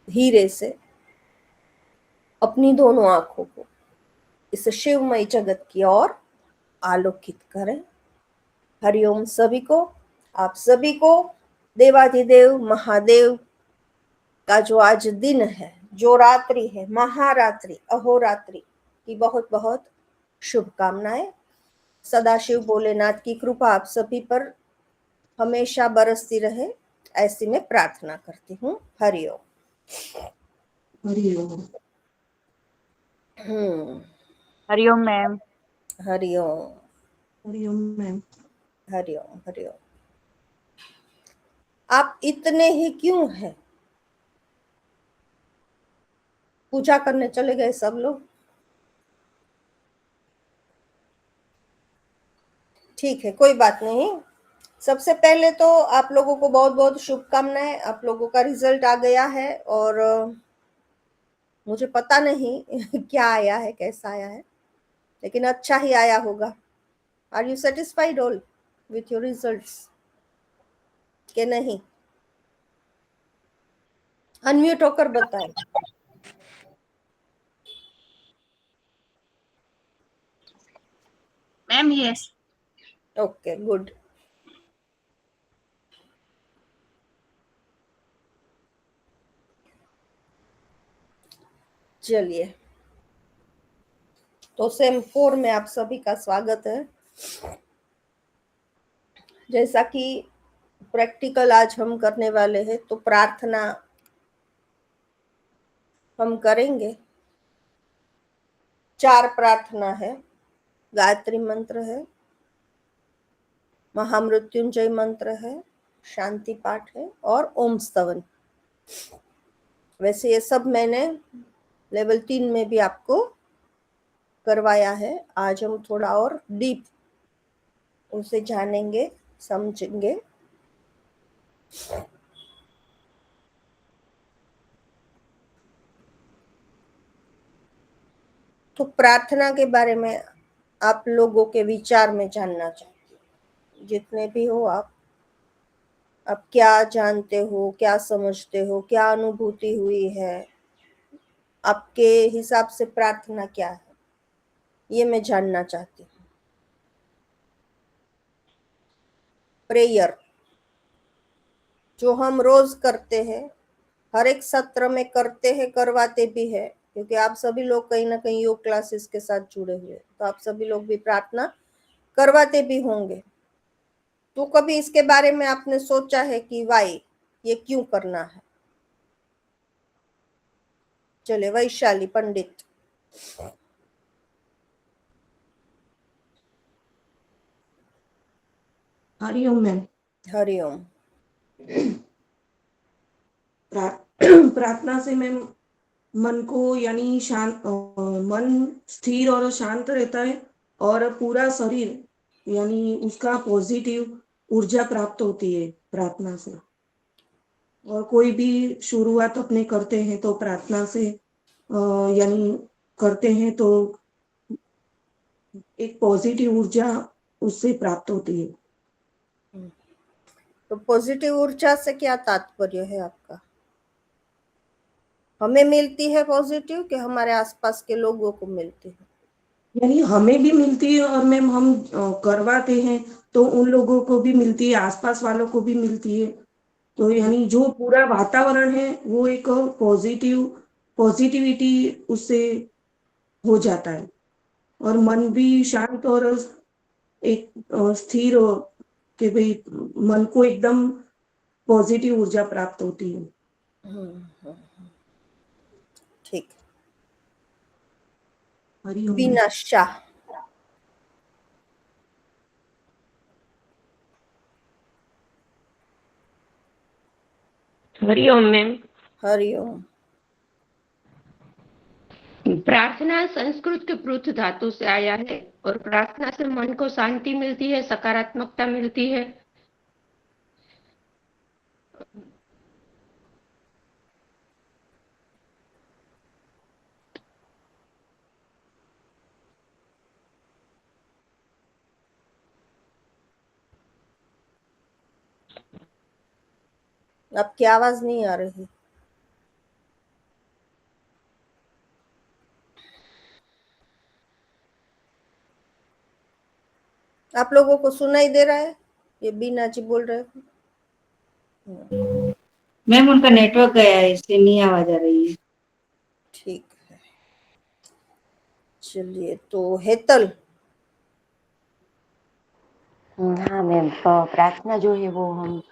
धीरे से अपनी दोनों आंखों को इस शिवमय जगत की ओर आलोकित करें। हरिओम सभी को। आप सभी को देवाधिदेव महादेव का जो आज दिन है, जो रात्रि है, महारात्रि, अहोरात्रि की बहुत बहुत शुभकामनाएं। सदाशिव भोलेनाथ की कृपा आप सभी पर हमेशा बरसती रहे, ऐसी मैं प्रार्थना करती हूँ। हरिओम। हरिओम। हरिओम मैम। हरिओम। हरिओम मैम। हरिओम। हरिओम। आप इतने ही क्यों हैं? पूजा करने चले गए सब लोग? ठीक है, कोई बात नहीं। सबसे पहले तो आप लोगों को बहुत बहुत शुभकामनाएं। आप लोगों का रिजल्ट आ गया है और मुझे पता नहीं क्या आया है, कैसा आया है, लेकिन अच्छा ही आया होगा। Are you satisfied all with your results के नहीं? अनम्यूट होकर बताएं। Ma'am yes. Okay, good. चलिए, तो सेम 4 में आप सभी का स्वागत है। जैसा कि प्रैक्टिकल आज हम करने वाले हैं, तो प्रार्थना हम करेंगे। 4 प्रार्थना है। गायत्री मंत्र है, महामृत्युंजय मंत्र है, शांति पाठ है और ओम स्तवन। वैसे ये सब मैंने लेवल 3 में भी आपको करवाया है। आज हम थोड़ा और डीप उसे जानेंगे, समझेंगे। तो प्रार्थना के बारे में आप लोगों के विचार में जानना चाहती हूँ। जितने भी हो आप क्या जानते हो, क्या समझते हो, क्या अनुभूति हुई है, आपके हिसाब से प्रार्थना क्या है, ये मैं जानना चाहती हूँ। प्रेयर जो हम रोज करते हैं, हर एक सत्र में करते हैं, करवाते भी है, क्योंकि आप सभी लोग कहीं ना कहीं योग क्लासेस के साथ जुड़े हुए, तो आप सभी लोग भी प्रार्थना करवाते भी होंगे। तो कभी इसके बारे में आपने सोचा है कि वाई, ये क्यों करना है? चले, वैशाली पंडित। हरिओम मैम। हरिओम। प्रार्थना से मैम मन को यानी शांत, मन स्थिर और शांत रहता है और पूरा शरीर यानी उसका पॉजिटिव ऊर्जा प्राप्त होती है प्रार्थना से। और कोई भी शुरुआत अपने करते हैं तो प्रार्थना से यानी करते हैं तो एक पॉजिटिव ऊर्जा उससे प्राप्त होती है। तो पॉजिटिव ऊर्जा से क्या तात्पर्य है आपका? हमें मिलती है पॉजिटिव कि हमारे आसपास के लोगों को मिलती है? यानी हमें भी मिलती है और मैम हम करवाते हैं तो उन लोगों को भी मिलती है, आसपास वालों को भी मिलती है। तो यानी जो पूरा वातावरण है वो एक पॉजिटिविटी उससे हो जाता है और मन भी शांत और एक स्थिर कि भाई मन को एकदम पॉजिटिव ऊर्जा प्राप्त होती है। ठीक। हरिओम मैम। बीना शाह। हरिओम मैम। हरिओम। प्रार्थना संस्कृत के पृथ धातु से आया है और प्रार्थना से मन को शांति मिलती है, सकारात्मकता मिलती है। आपकी आवाज नहीं आ रही। आप लोगों को सुनाई दे रहा है? ये बीना जी बोल रहे हैं। मैम उनका नेटवर्क गया है इसलिए नहीं आवाज आ रही है। ठीक है, चलिए तो हेतल। हाँ मैम, प्रार्थना जो है वो हम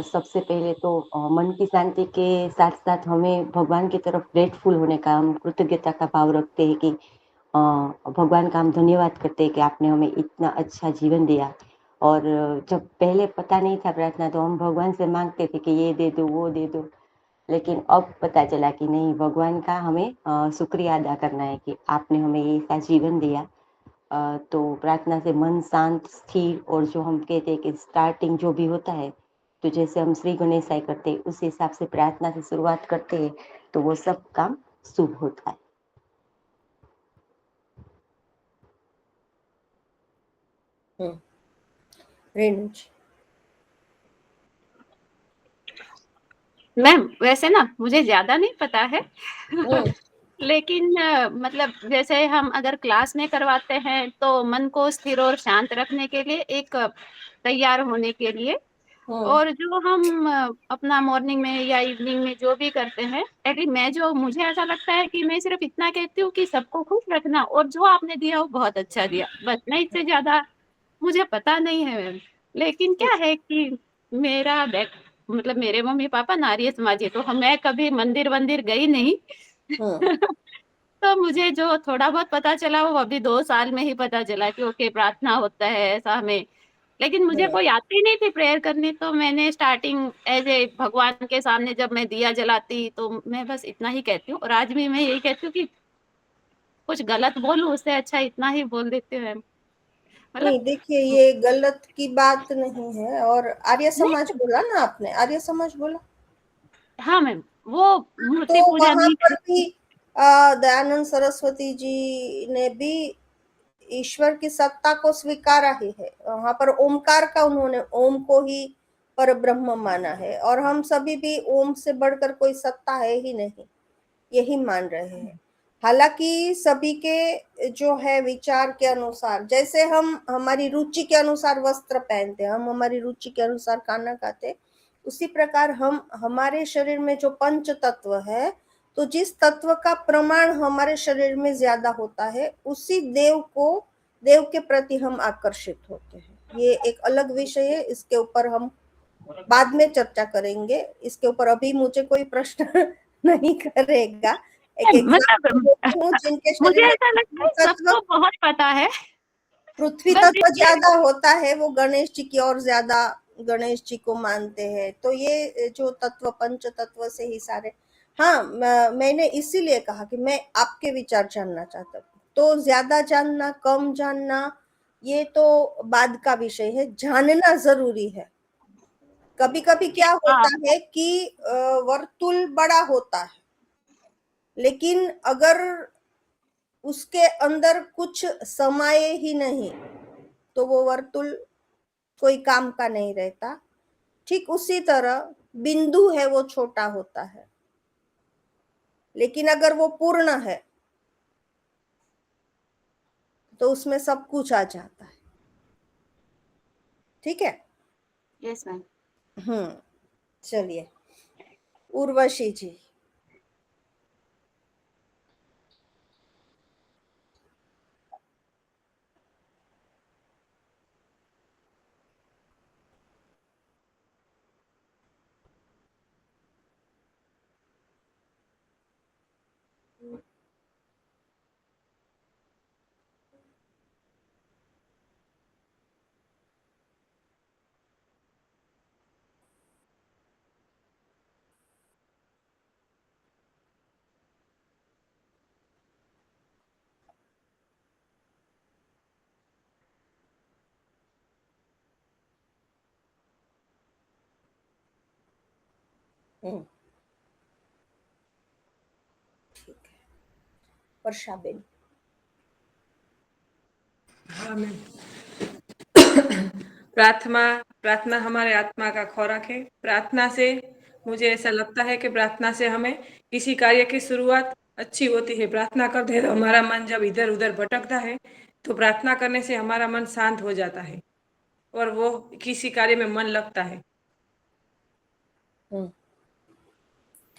सबसे पहले तो मन की शांति के साथ साथ हमें भगवान की तरफ ग्रेटफुल होने का, हम कृतज्ञता का भाव रखते हैं कि भगवान का हम धन्यवाद करते हैं कि आपने हमें इतना अच्छा जीवन दिया। और जब पहले पता नहीं था प्रार्थना, तो हम भगवान से मांगते थे कि ये दे दो वो दे दो, लेकिन अब पता चला कि नहीं, भगवान का हमें शुक्रिया अदा करना है कि आपने हमें ये ऐसा जीवन दिया। तो प्रार्थना से मन शांत स्थिर, और जो हम कहते हैं कि स्टार्टिंग जो भी होता है, तो जैसे हम श्री गणेशाय करते हैं उस हिसाब से प्रार्थना से शुरुआत करते हैं तो वो सब काम शुभ होता है। रेणु जी। मैम वैसे ना मुझे ज्यादा नहीं पता है हम्म, लेकिन मतलब जैसे हम अगर क्लास में करवाते हैं तो मन को स्थिर और शांत रखने के लिए, एक तैयार होने के लिए, हम्म, और जो हम अपना मॉर्निंग में या इवनिंग में जो भी करते हैं, एटलीस्ट मैं जो मुझे ऐसा लगता है कि मैं सिर्फ इतना कहती हूँ कि सबको खुश रखना, और जो आपने दिया वो बहुत अच्छा दिया, बस। मैं इससे ज्यादा मुझे पता नहीं है मैम। लेकिन क्या है कि मेरा बैक मतलब मेरे मम्मी पापा नारिय समाजी, तो मैं कभी मंदिर वंदिर गई नहीं हम्म, तो मुझे जो थोड़ा बहुत पता चला वो अभी 2 साल में ही पता चला कि ओके प्रार्थना होता है ऐसा हमें। लेकिन मुझे हम्म। कोई आती नहीं थी प्रेयर करनी, तो मैंने स्टार्टिंग एज ए भगवान के सामने जब मैं दिया जलाती तो मैं बस इतना ही कहती हूँ, और आज भी मैं यही कहती हूँ कि कुछ गलत बोलूं उससे अच्छा इतना ही बोल देती हूँ मतलब। नहीं, देखिए ये गलत की बात नहीं है। और आर्य समाज नहीं, बोला ना आपने, आर्य समाज बोला, हाँ मैम, वो तो मूर्ति पूजा वहां नहीं पर करती। भी दयानंद सरस्वती जी ने भी ईश्वर की सत्ता को स्वीकारा ही है। वहां पर ओमकार का, उन्होंने ओम को ही पर ब्रह्म माना है, और हम सभी भी ओम से बढ़कर कोई सत्ता है ही नहीं, यही मान रहे हैं। हालांकि सभी के जो है विचार के अनुसार, जैसे हम हमारी रुचि के अनुसार वस्त्र पहनते हैं, हम हमारी रुचि के अनुसार खाना खाते हैं, उसी प्रकार हम हमारे शरीर में जो पंच तत्व है, तो जिस तत्व का प्रमाण हमारे शरीर में ज्यादा होता है, उसी देव के प्रति हम आकर्षित होते हैं। ये एक अलग विषय है, इसके ऊपर हम बाद में चर्चा करेंगे। इसके ऊपर अभी मुझे कोई प्रश्न नहीं करेगा। एक एग्जाम्पल मतलब देती हूँ, जिनके मुझे शरीर में ऐसा लगता है तत्व, सबको बहुत पता है, पृथ्वी बस तत्व इसलिए। ज्यादा होता है, वो गणेश जी की ओर ज्यादा गणेश जी को मानते हैं। तो ये जो तत्व, पंच तत्व से ही सारे। हाँ, मैंने इसीलिए कहा कि मैं आपके विचार जानना चाहता हूँ। तो ज्यादा जानना, कम जानना, ये तो बाद का विषय है, जानना जरूरी है। कभी कभी क्या हाँ, होता है कि वर्तुल बड़ा होता है, लेकिन अगर उसके अंदर कुछ समाये ही नहीं, तो वो वर्तुल कोई काम का नहीं रहता। ठीक उसी तरह बिंदु है, वो छोटा होता है, लेकिन अगर वो पूर्ण है तो उसमें सब कुछ आ जाता है। ठीक है। Yes ma'am. चलिए, उर्वशी जी। हम्म, ठीक है। वर्षा बेन। हाँ मैम, प्रार्थना प्रार्थना हमारे आत्मा का खुराक है। प्रार्थना से मुझे ऐसा लगता है कि प्रार्थना से हमें किसी कार्य की शुरुआत अच्छी होती है। प्रार्थना करते हैं तो हमारा मन जब इधर उधर भटकता है तो प्रार्थना करने से हमारा मन शांत हो जाता है और वो किसी कार्य में मन लगता है।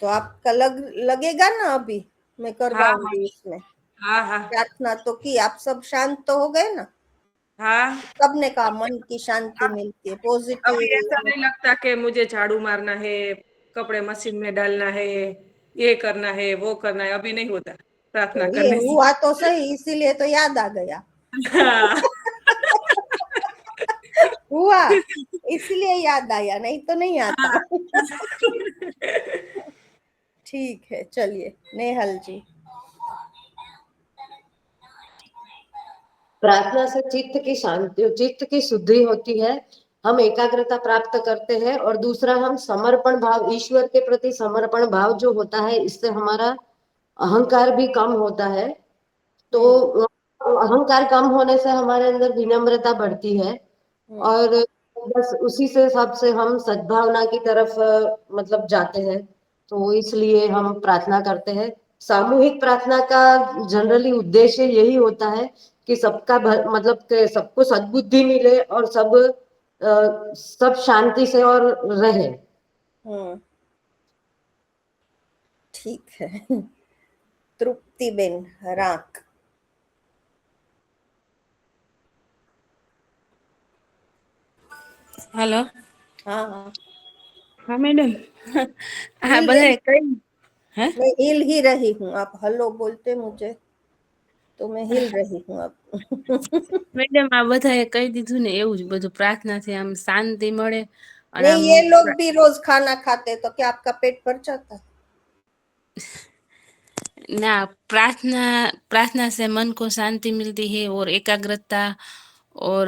तो आपका लगेगा ना अभी मैं हाँ करवाऊंगी इसमें हाँ हाँ प्रार्थना तो की, आप सब शांत तो हो गए ना? हाँ। सबने कहा मन की शांति मिलती है, पॉजिटिव। अभी ऐसा नहीं लगता कि मुझे झाड़ू मारना है, कपड़े मशीन में डालना है, ये करना है, वो करना है, अभी नहीं होता प्रार्थना तो ये करने से। हुआ तो सही, इसीलिए तो याद आ गया। हाँ। हुआ इसलिए याद आया, नहीं तो नहीं आता। ठीक है, चलिए नेहल जी। प्रार्थना से चित्त की शांति, चित्त की शुद्धि होती है, हम एकाग्रता प्राप्त करते हैं। और दूसरा, हम समर्पण भाव, ईश्वर के प्रति समर्पण भाव जो होता है, इससे हमारा अहंकार भी कम होता है। तो अहंकार कम होने से हमारे अंदर विनम्रता बढ़ती है और बस उसी से सबसे हम सद्भावना की तरफ मतलब जाते हैं। तो इसलिए हम प्रार्थना करते हैं। सामूहिक प्रार्थना का जनरली उद्देश्य यही होता है कि सबका मतलब कि सबको सद्बुद्धि मिले और सब शांति से और रहे। ठीक है। तृप्ति बेन राक। हेलो। हाँ हाँ हाँ मैडम। हाँ हिल बधाई रही, कई हैं मैं हिल ही रही हूँ, आप हेलो बोलते मुझे तो मैं हिल रही हूँ अब। મેડમ આ બધાએ કહી દીધું ને એવું જ બધું પ્રાર્થનાથી આમ શાંતિ મળે અને नहीं, આમ ये लोग भी रोज खाना खाते तो क्या आपका पेट भर जाता है? ना प्रार्थना प्रार्थना से मन को शांति मिलती है और एकाग्रता और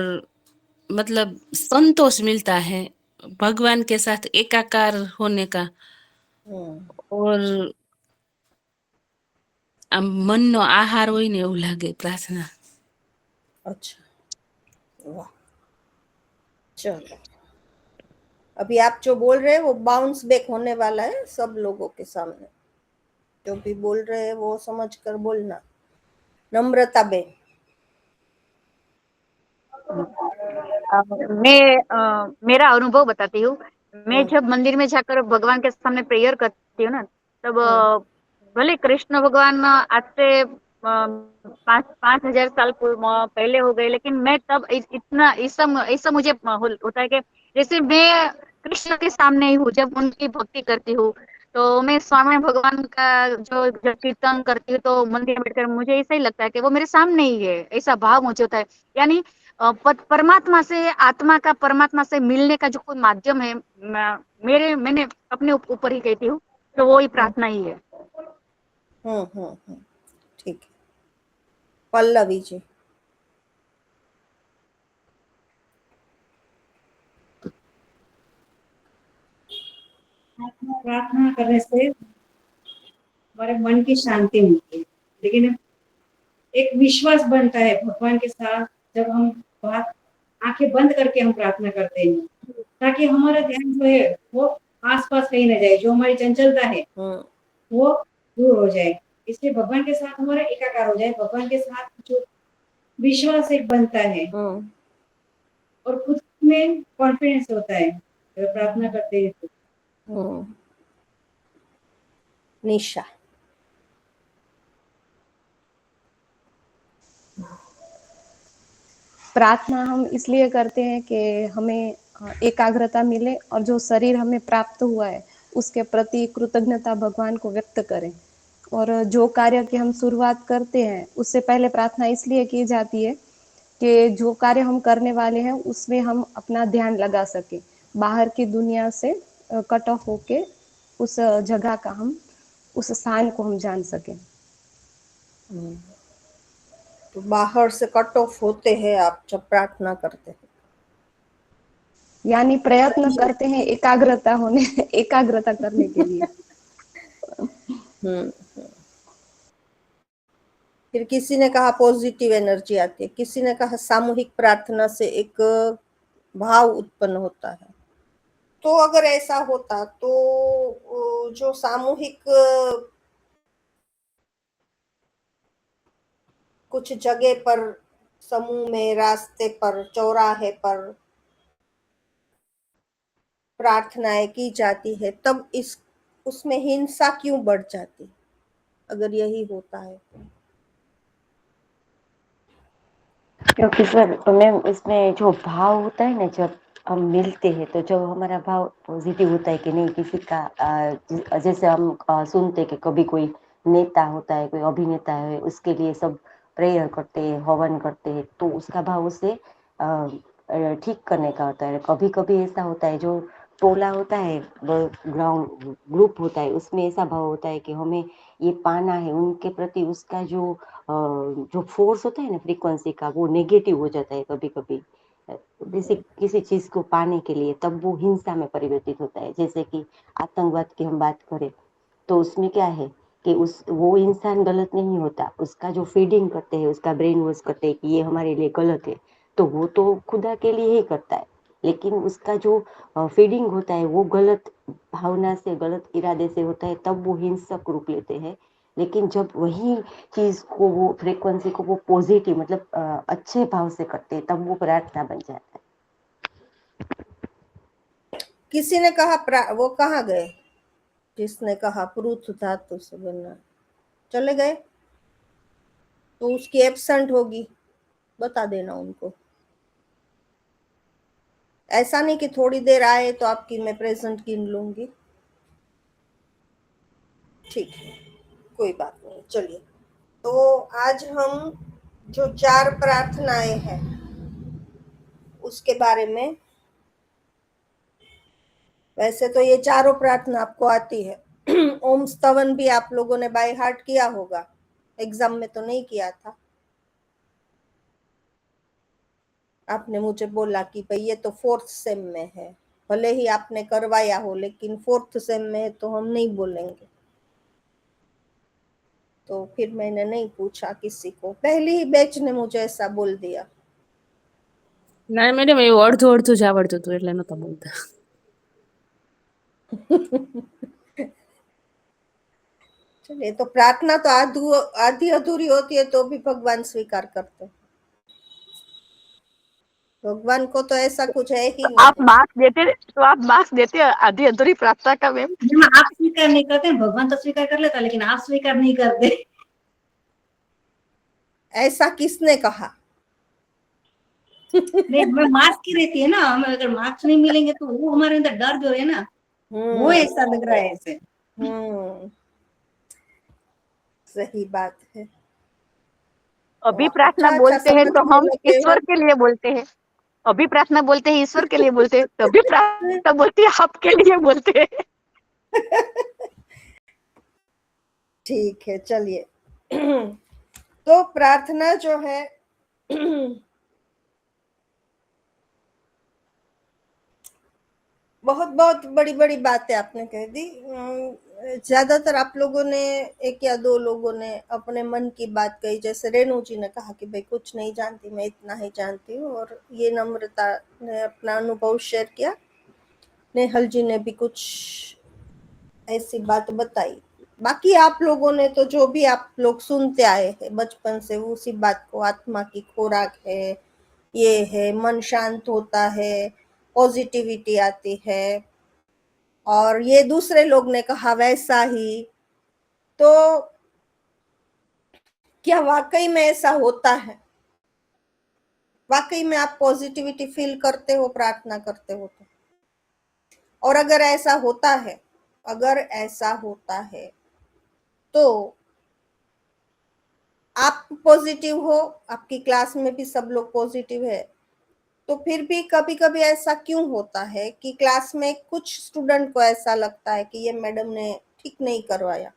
मतलब संतोष मिलता है भगवान के साथ एकाकार होने का और આમ મનનો આહાર હોય ને એવું લાગે પ્રાર્થના। अच्छा, वाह, चलो अभी आप जो बोल रहे हैं वो बाउंस बैक होने वाला है सब लोगों के सामने। जो भी बोल रहे हैं वो समझ कर बोलना। नम्रता बेन। मेरा अनुभव बताती हूँ। मैं जब मंदिर में जाकर भगवान के सामने प्रेयर करती हूँ ना, तब भले कृष्ण भगवान आज से 5,000 साल पहले हो गए, लेकिन मैं तब इतना ऐसा मुझे होता है कि जैसे मैं कृष्ण के सामने ही हूँ। जब उनकी भक्ति करती हूँ तो मैं स्वामी भगवान का जो कीर्तन करती हूँ तो मंदिर में बैठकर मुझे ऐसा ही लगता है कि वो मेरे सामने ही है, ऐसा भाव मुझे होता है। यानी परमात्मा से, आत्मा का परमात्मा से मिलने का जो कोई माध्यम है, मैंने अपने ऊपर ही कहती हूँ, तो वो ही प्रार्थना ही है। ठीक है, पल्लवी जी। प्रार्थना करने से हमारे मन की शांति मिलती है, लेकिन एक विश्वास बनता है भगवान के साथ जब हम बात आंखें बंद करके हम प्रार्थना करते हैं, ताकि हमारा ध्यान जो है वो आसपास कहीं न जाए, जो हमारी चंचलता है वो दूर हो जाए। इसलिए भगवान के साथ हमारा एकाकार हो जाए, भगवान के साथ जो विश्वास एक बनता है और खुद में कॉन्फिडेंस होता है जब प्रार्थना करते हैं तो। निशा। प्रार्थना हम इसलिए करते हैं कि हमें एकाग्रता मिले और जो शरीर हमें प्राप्त हुआ है उसके प्रति कृतज्ञता भगवान को व्यक्त करें। और जो कार्य की हम शुरुआत करते हैं उससे पहले प्रार्थना इसलिए की जाती है कि जो कार्य हम करने वाले हैं उसमें हम अपना ध्यान लगा सके, बाहर की दुनिया से कट ऑफ होके उस जगह का हम उस स्थान को हम जान सके। तो बाहर से कट ऑफ होते हैं आप जब प्रार्थना करते हैं, यानी प्रयत्न करते हैं एकाग्रता करने के लिए। फिर किसी ने कहा पॉजिटिव एनर्जी आती है, किसी ने कहा सामूहिक प्रार्थना से एक भाव उत्पन्न होता है। तो अगर ऐसा होता तो जो सामूहिक कुछ जगह पर समूह में, रास्ते पर, चौराहे पर प्रार्थनाएं की जाती है, तब इस उसमें हिंसा क्यों बढ़ जाती, अगर यही होता है तो? क्योंकि सर मैम इसमें जो भाव होता है ना, जब हम मिलते हैं तो जब हमारा भाव पॉजिटिव होता है कि नहीं, किसी का जैसे हम सुनते हैं कि कभी कोई नेता होता है, कोई अभिनेता है, उसके लिए सब प्रेयर करते हैं, हवन करते हैं, तो उसका भाव उसे ठीक करने का होता है। कभी कभी ऐसा होता है जो टोला होता है, ग्राउंड ग्रुप होता है, उसमें ऐसा भाव होता है कि हमें ये पाना है, उनके प्रति उसका जो फोर्स होता है ना, फ्रीक्वेंसी का, वो नेगेटिव हो जाता है कभी कभी किसी चीज को पाने के लिए, तब वो हिंसा में परिवर्तित होता है। जैसे कि आतंकवाद की हम बात करें तो उसमें क्या है कि वो इंसान गलत नहीं होता, उसका जो फीडिंग करते हैं, उसका ब्रेन वॉश करते हैं कि ये हमारे लिए गलत है, तो वो तो खुदा के लिए ही करता है, लेकिन उसका जो फीडिंग होता है वो गलत भावना से, गलत इरादे से होता है, तब वो हिंसक रूप लेते हैं। लेकिन जब वही चीज को, वो फ्रीक्वेंसी को वो पॉजिटिव मतलब अच्छे भाव से करते हैं, तब वो प्रार्थना बन जाता है। किसी ने कहा वो कहाँ गए जिसने कहा पृथ्वी धातु से बनना, चले गए? तो उसकी एब्सेंट होगी, बता देना उनको। ऐसा नहीं कि थोड़ी देर आए तो आपकी मैं प्रेजेंट गिन लूंगी। ठीक है, कोई बात नहीं। चलिए, तो आज हम जो 4 प्रार्थनाएं हैं उसके बारे में, वैसे तो ये चारों प्रार्थना आपको आती है। ओम स्तवन भी आप लोगों ने बाय हार्ट किया होगा, एग्जाम में तो नहीं किया था। आपने मुझे बोला कि भाई ये तो 4th सेम में है, भले ही आपने करवाया हो, लेकिन 4th सेम में है तो हम नहीं बोलेंगे। तो फिर मैंने नहीं पूछा किसी को, पहली ही बैच ने मुझे ऐसा बोल दिया। ના મેડમ એવું અડધું અડધું જ આવડતું હતું એટલે નહોતા બોલતા. चलिए, तो प्रार्थना तो आधी अधूरी होती है तो भी भगवान स्वीकार करते हैं। भगवान को तो ऐसा कुछ है ही नहीं। आप मार्क्स देते आधी अधूरी प्रार्थना का मैम? आप स्वीकार नहीं करते, भगवान तो स्वीकार कर लेता, लेकिन आप स्वीकार नहीं करते। ऐसा किसने कहा? नहीं, हमें मार्क्स की रहती है ना, हमें अगर मार्क्स नहीं मिलेंगे तो वो हमारे अंदर डर जो है ना, वो ऐसा लग रहा है ऐसे। सही बात है। अभी प्रार्थना बोलते हैं तो हम ईश्वर के लिए बोलते हैं, अभी प्रार्थना बोलते हैं ईश्वर के लिए बोलते हैं, तभी प्रार्थना बोलती है आपके लिए बोलते हैं। ठीक है, चलिए। तो प्रार्थना जो है बहुत बहुत बड़ी बड़ी बातें आपने कह दी। ज्यादातर आप लोगों ने, 1 या 2 लोगों ने अपने मन की बात कही, जैसे रेणु जी ने कहा कि भाई कुछ नहीं जानती, मैं इतना ही जानती हूँ, और ये नम्रता ने अपना अनुभव शेयर किया। नेहल जी ने भी कुछ ऐसी बात बताई। बाकी आप लोगों ने तो जो भी आप लोग सुनते आए हैं बचपन से, उसी बात को, आत्मा की खुराक है, ये है, मन शांत होता है, पॉजिटिविटी आती है, और ये दूसरे लोग ने कहा वैसा ही। तो क्या वाकई में ऐसा होता है? वाकई में आप पॉजिटिविटी फील करते हो प्रार्थना करते हो तो? और अगर ऐसा होता है तो आप पॉजिटिव हो, आपकी क्लास में भी सब लोग पॉजिटिव है, तो फिर भी कभी कभी ऐसा क्यों होता है कि क्लास में कुछ स्टूडेंट को ऐसा लगता है कि ये मैडम ने ठीक नहीं करवाया?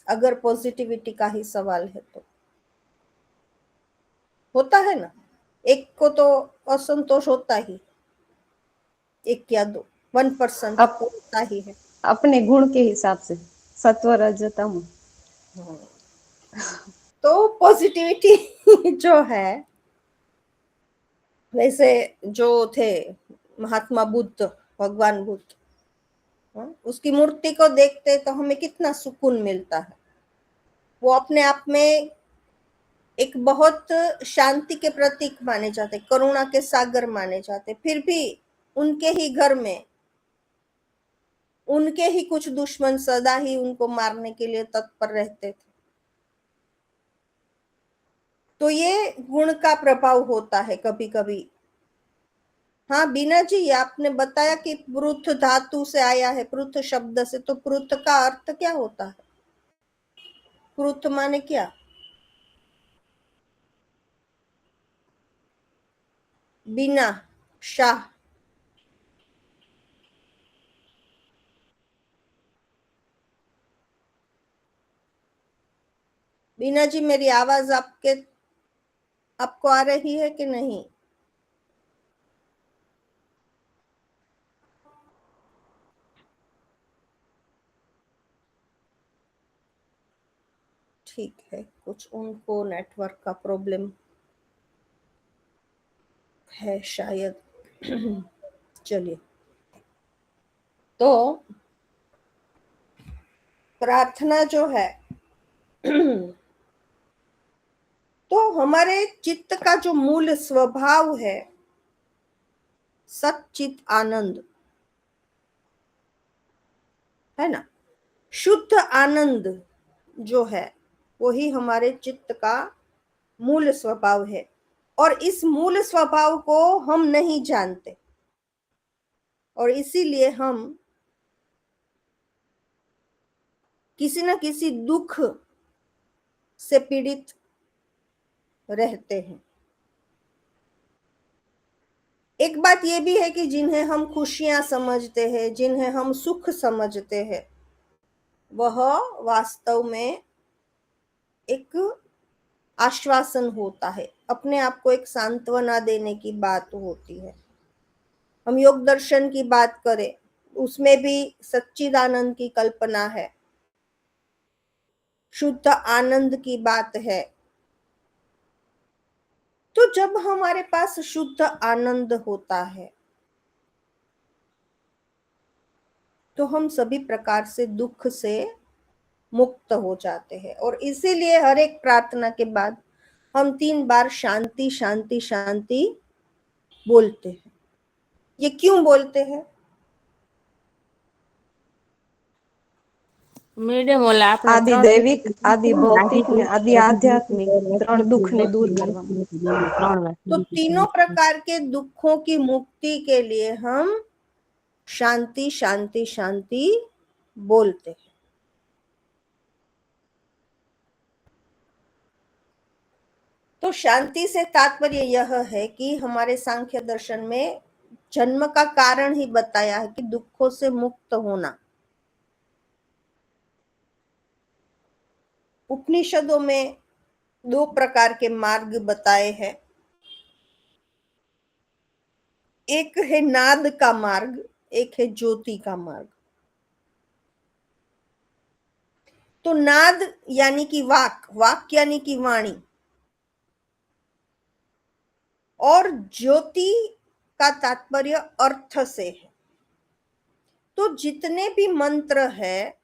अगर पॉजिटिविटी का ही सवाल है तो होता है ना, एक को तो असंतोष होता ही, 1 या 2, 1% होता ही है। अपने गुण के हिसाब से, सत्व रजत तम। तो पॉजिटिविटी जो है, वैसे जो थे महात्मा बुद्ध, भगवान बुद्ध, उसकी मूर्ति को देखते तो हमें कितना सुकून मिलता है। वो अपने आप में एक बहुत शांति के प्रतीक माने जाते, करुणा के सागर माने जाते, फिर भी उनके ही घर में उनके ही कुछ दुश्मन सदा ही उनको मारने के लिए तत्पर रहते थे। तो ये गुण का प्रभाव होता है कभी कभी। हाँ बीना जी, आपने बताया कि पृथ धातु से आया है, पृथ शब्द से, तो पृथ का अर्थ क्या होता है? पृथ माने क्या? बिना, शाह। बीना जी, मेरी आवाज आपको आ रही है कि नहीं? ठीक है, कुछ उनको नेटवर्क का प्रॉब्लम है शायद। चलिए, तो प्रार्थना जो है तो हमारे चित्त का जो मूल स्वभाव है सच्चित आनंद है ना, शुद्ध आनंद जो है वही हमारे चित्त का मूल स्वभाव है। और इस मूल स्वभाव को हम नहीं जानते और इसीलिए हम किसी न किसी दुख से पीड़ित रहते हैं। एक बात यह भी है कि जिन्हें हम खुशियां समझते हैं, जिन्हें हम सुख समझते हैं, वह वास्तव में एक आश्वासन होता है, अपने आप को एक सांत्वना देने की बात होती है। हम योग दर्शन की बात करें, उसमें भी सच्चिदानंद की कल्पना है, शुद्ध आनंद की बात है। तो जब हमारे पास शुद्ध आनंद होता है तो हम सभी प्रकार से दुख से मुक्त हो जाते हैं। और इसीलिए हर एक प्रार्थना के बाद हम 3 बार शांति शांति शांति बोलते हैं। ये क्यों बोलते हैं? મેડમ ઓલા આપણા આદિ ત્રણ દૈવિક, આદિ ભૌતિક ને આદि આધ્યાત્મિક 3 દુઃખને દૂર કરવા માટે। तो तीनों प्रकार के दुखों की मुक्ति के लिए हम शांति शांति शांति बोलते हैं। तो शांति से तात्पर्य यह है कि हमारे सांख्य दर्शन में जन्म का कारण ही बताया है कि दुखों से मुक्त होना। उपनिषदों में 2 प्रकार के मार्ग बताए हैं, एक है नाद का मार्ग, एक है ज्योति का मार्ग। तो नाद यानी कि वाक, वाक यानी कि वाणी, और ज्योति का तात्पर्य अर्थ से है। तो जितने भी मंत्र है,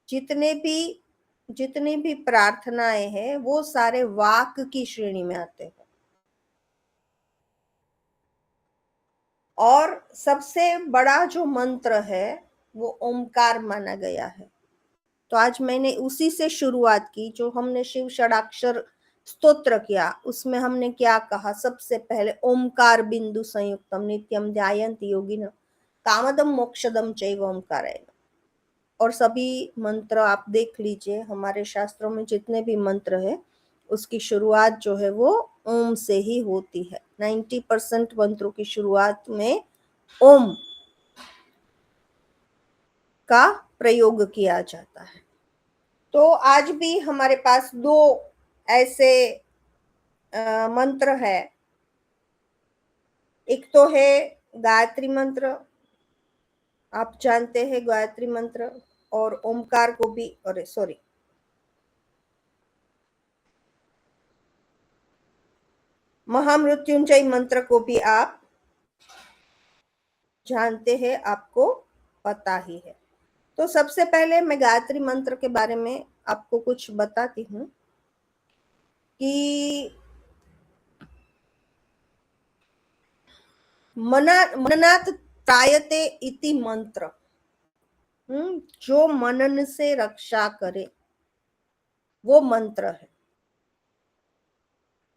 जितनी भी प्रार्थनाएं हैं, वो सारे वाक की श्रेणी में आते हैं। और सबसे बड़ा जो मंत्र है वो ओमकार माना गया है। तो आज मैंने उसी से शुरुआत की। जो हमने शिव षडाक्षर स्तोत्र किया उसमें हमने क्या कहा? सबसे पहले ओमकार बिंदु संयुक्तम नित्यम ध्यायन्ति योगिनः कामदम मोक्षदम चैव ओमकारेण। और सभी मंत्र आप देख लीजिए, हमारे शास्त्रों में जितने भी मंत्र है उसकी शुरुआत जो है वो ओम से ही होती है। 90% मंत्रों की शुरुआत में ओम का प्रयोग किया जाता है। तो आज भी हमारे पास 2 ऐसे मंत्र है। एक तो है गायत्री मंत्र, आप जानते हैं गायत्री मंत्र, और ओमकार को भी, महामृत्युंजय मंत्र को भी आप जानते हैं, आपको पता ही है। तो सबसे पहले मैं गायत्री मंत्र के बारे में आपको कुछ बताती हूँ कि मननात् त्रायते इति मंत्र, जो मनन से रक्षा करे, वो मंत्र है।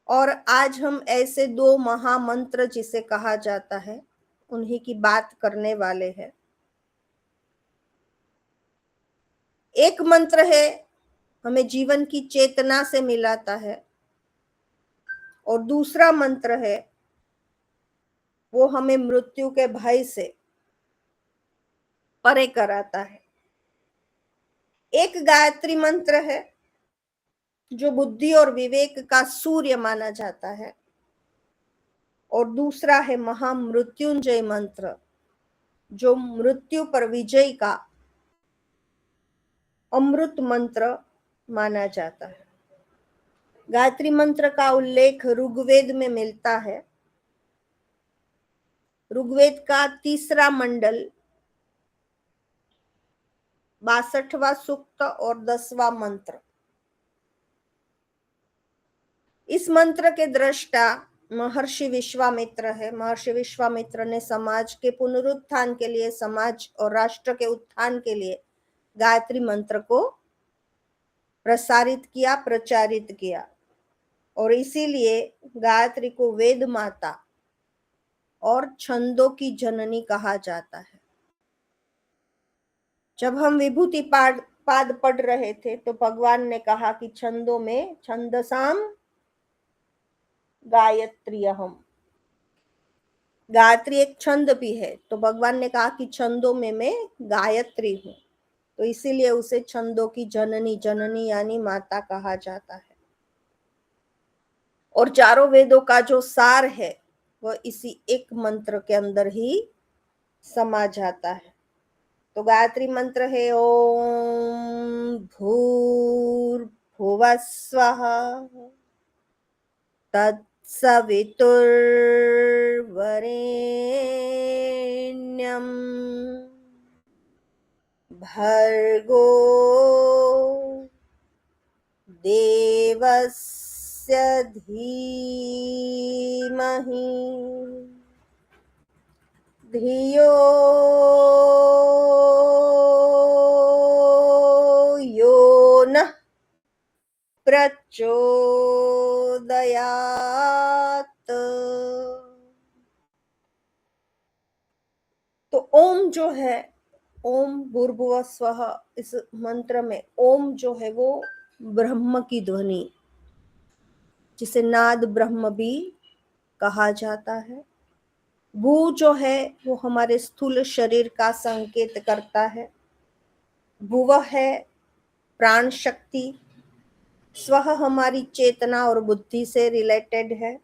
और आज हम ऐसे दो महामंत्र जिसे कहा जाता है उन्हीं की बात करने वाले हैं। एक मंत्र है हमें जीवन की चेतना से मिलाता है, और दूसरा मंत्र है वो हमें मृत्यु के भय से परे कराता है। एक गायत्री मंत्र है जो बुद्धि और विवेक का सूर्य माना जाता है, और दूसरा है महामृत्युंजय मंत्र जो मृत्यु पर विजय का अमृत मंत्र माना जाता है। गायत्री मंत्र का उल्लेख ऋग्वेद में मिलता है। ऋग्वेद का 3रा मंडल 62वां सूक्त और 10वां मंत्र। इस मंत्र के दृष्टा महर्षि विश्वामित्र है। महर्षि विश्वामित्र ने समाज के पुनरुत्थान के लिए, समाज और राष्ट्र के उत्थान के लिए गायत्री मंत्र को प्रसारित किया, प्रचारित किया, और इसीलिए गायत्री को वेद माता और छंदों की जननी कहा जाता है। जब हम विभूति पाद पढ़ रहे थे तो भगवान ने कहा कि छंदों में छंदसाम गायत्री हम, गायत्री एक छंद भी है, तो भगवान ने कहा कि छंदों में मैं गायत्री हूं, तो इसीलिए उसे छंदों की जननी, जननी यानी माता कहा जाता है। और चारों वेदों का जो सार है वह इसी एक मंत्र के अंदर ही समा जाता है। तो गायत्री मंत्र है ओम भूर्भुवः स्वः तत्सवितुर्वरेण्यं भर्गो देवस्य धीमहि धियो यो नः प्रचोदयात्। तो ओम जो है, ओम भूर्भुवः स्वः, इस मंत्र में ओम जो है वो ब्रह्म की ध्वनि, जिसे नाद ब्रह्म भी कहा जाता है। भू जो है वो हमारे स्थूल शरीर का संकेत करता है। भुव है प्राण शक्ति। स्वह हमारी चेतना और बुद्धि से रिलेटेड है।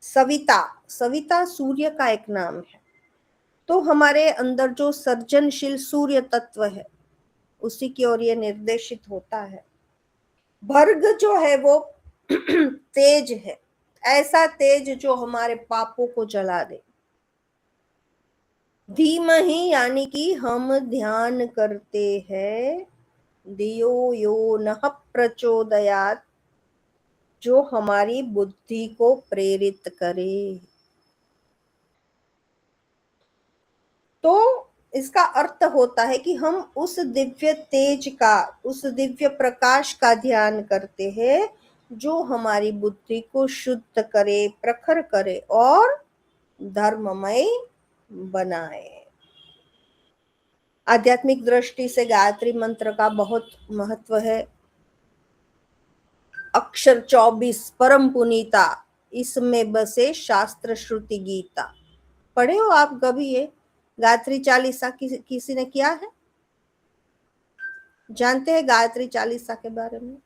सविता, सविता सूर्य का एक नाम है। तो हमारे अंदर जो सर्जनशील सूर्य तत्व है उसी की ओर ये निर्देशित होता है। भर्ग जो है वो तेज है, ऐसा तेज जो हमारे पापों को जला दे। धीमहि यानी कि हम ध्यान करते हैं। धियो यो नः प्रचोदयात्, जो हमारी बुद्धि को प्रेरित करे। तो इसका अर्थ होता है कि हम उस दिव्य तेज का, उस दिव्य प्रकाश का ध्यान करते हैं जो हमारी बुद्धि को शुद्ध करे, प्रखर करे और धर्ममय बनाए। आध्यात्मिक दृष्टि से गायत्री मंत्र का बहुत महत्व है। अक्षर 24 परम पुनीता, इसमें बसे शास्त्र श्रुति गीता। पढ़े हो आप कभी ये गायत्री चालीसा? किसी ने किया है? जानते हैं गायत्री चालीसा के बारे में?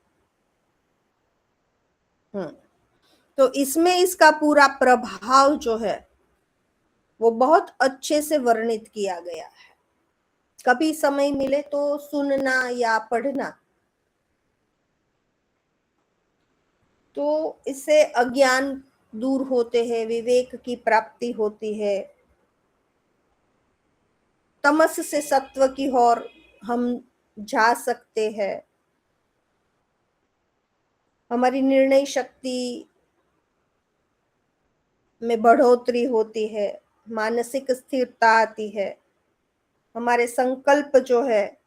तो इसमें इसका पूरा प्रभाव जो है वो बहुत अच्छे से वर्णित किया गया है। कभी समय मिले तो सुनना या पढ़ना, तो इससे अज्ञान दूर होते हैं, विवेक की प्राप्ति होती है, तमस से सत्व की ओर हम जा सकते हैं। हमारी निर्णय शक्ति में बढ़ोतरी होती है, मानसिक स्थिरता आती है, हमारे संकल्प जो है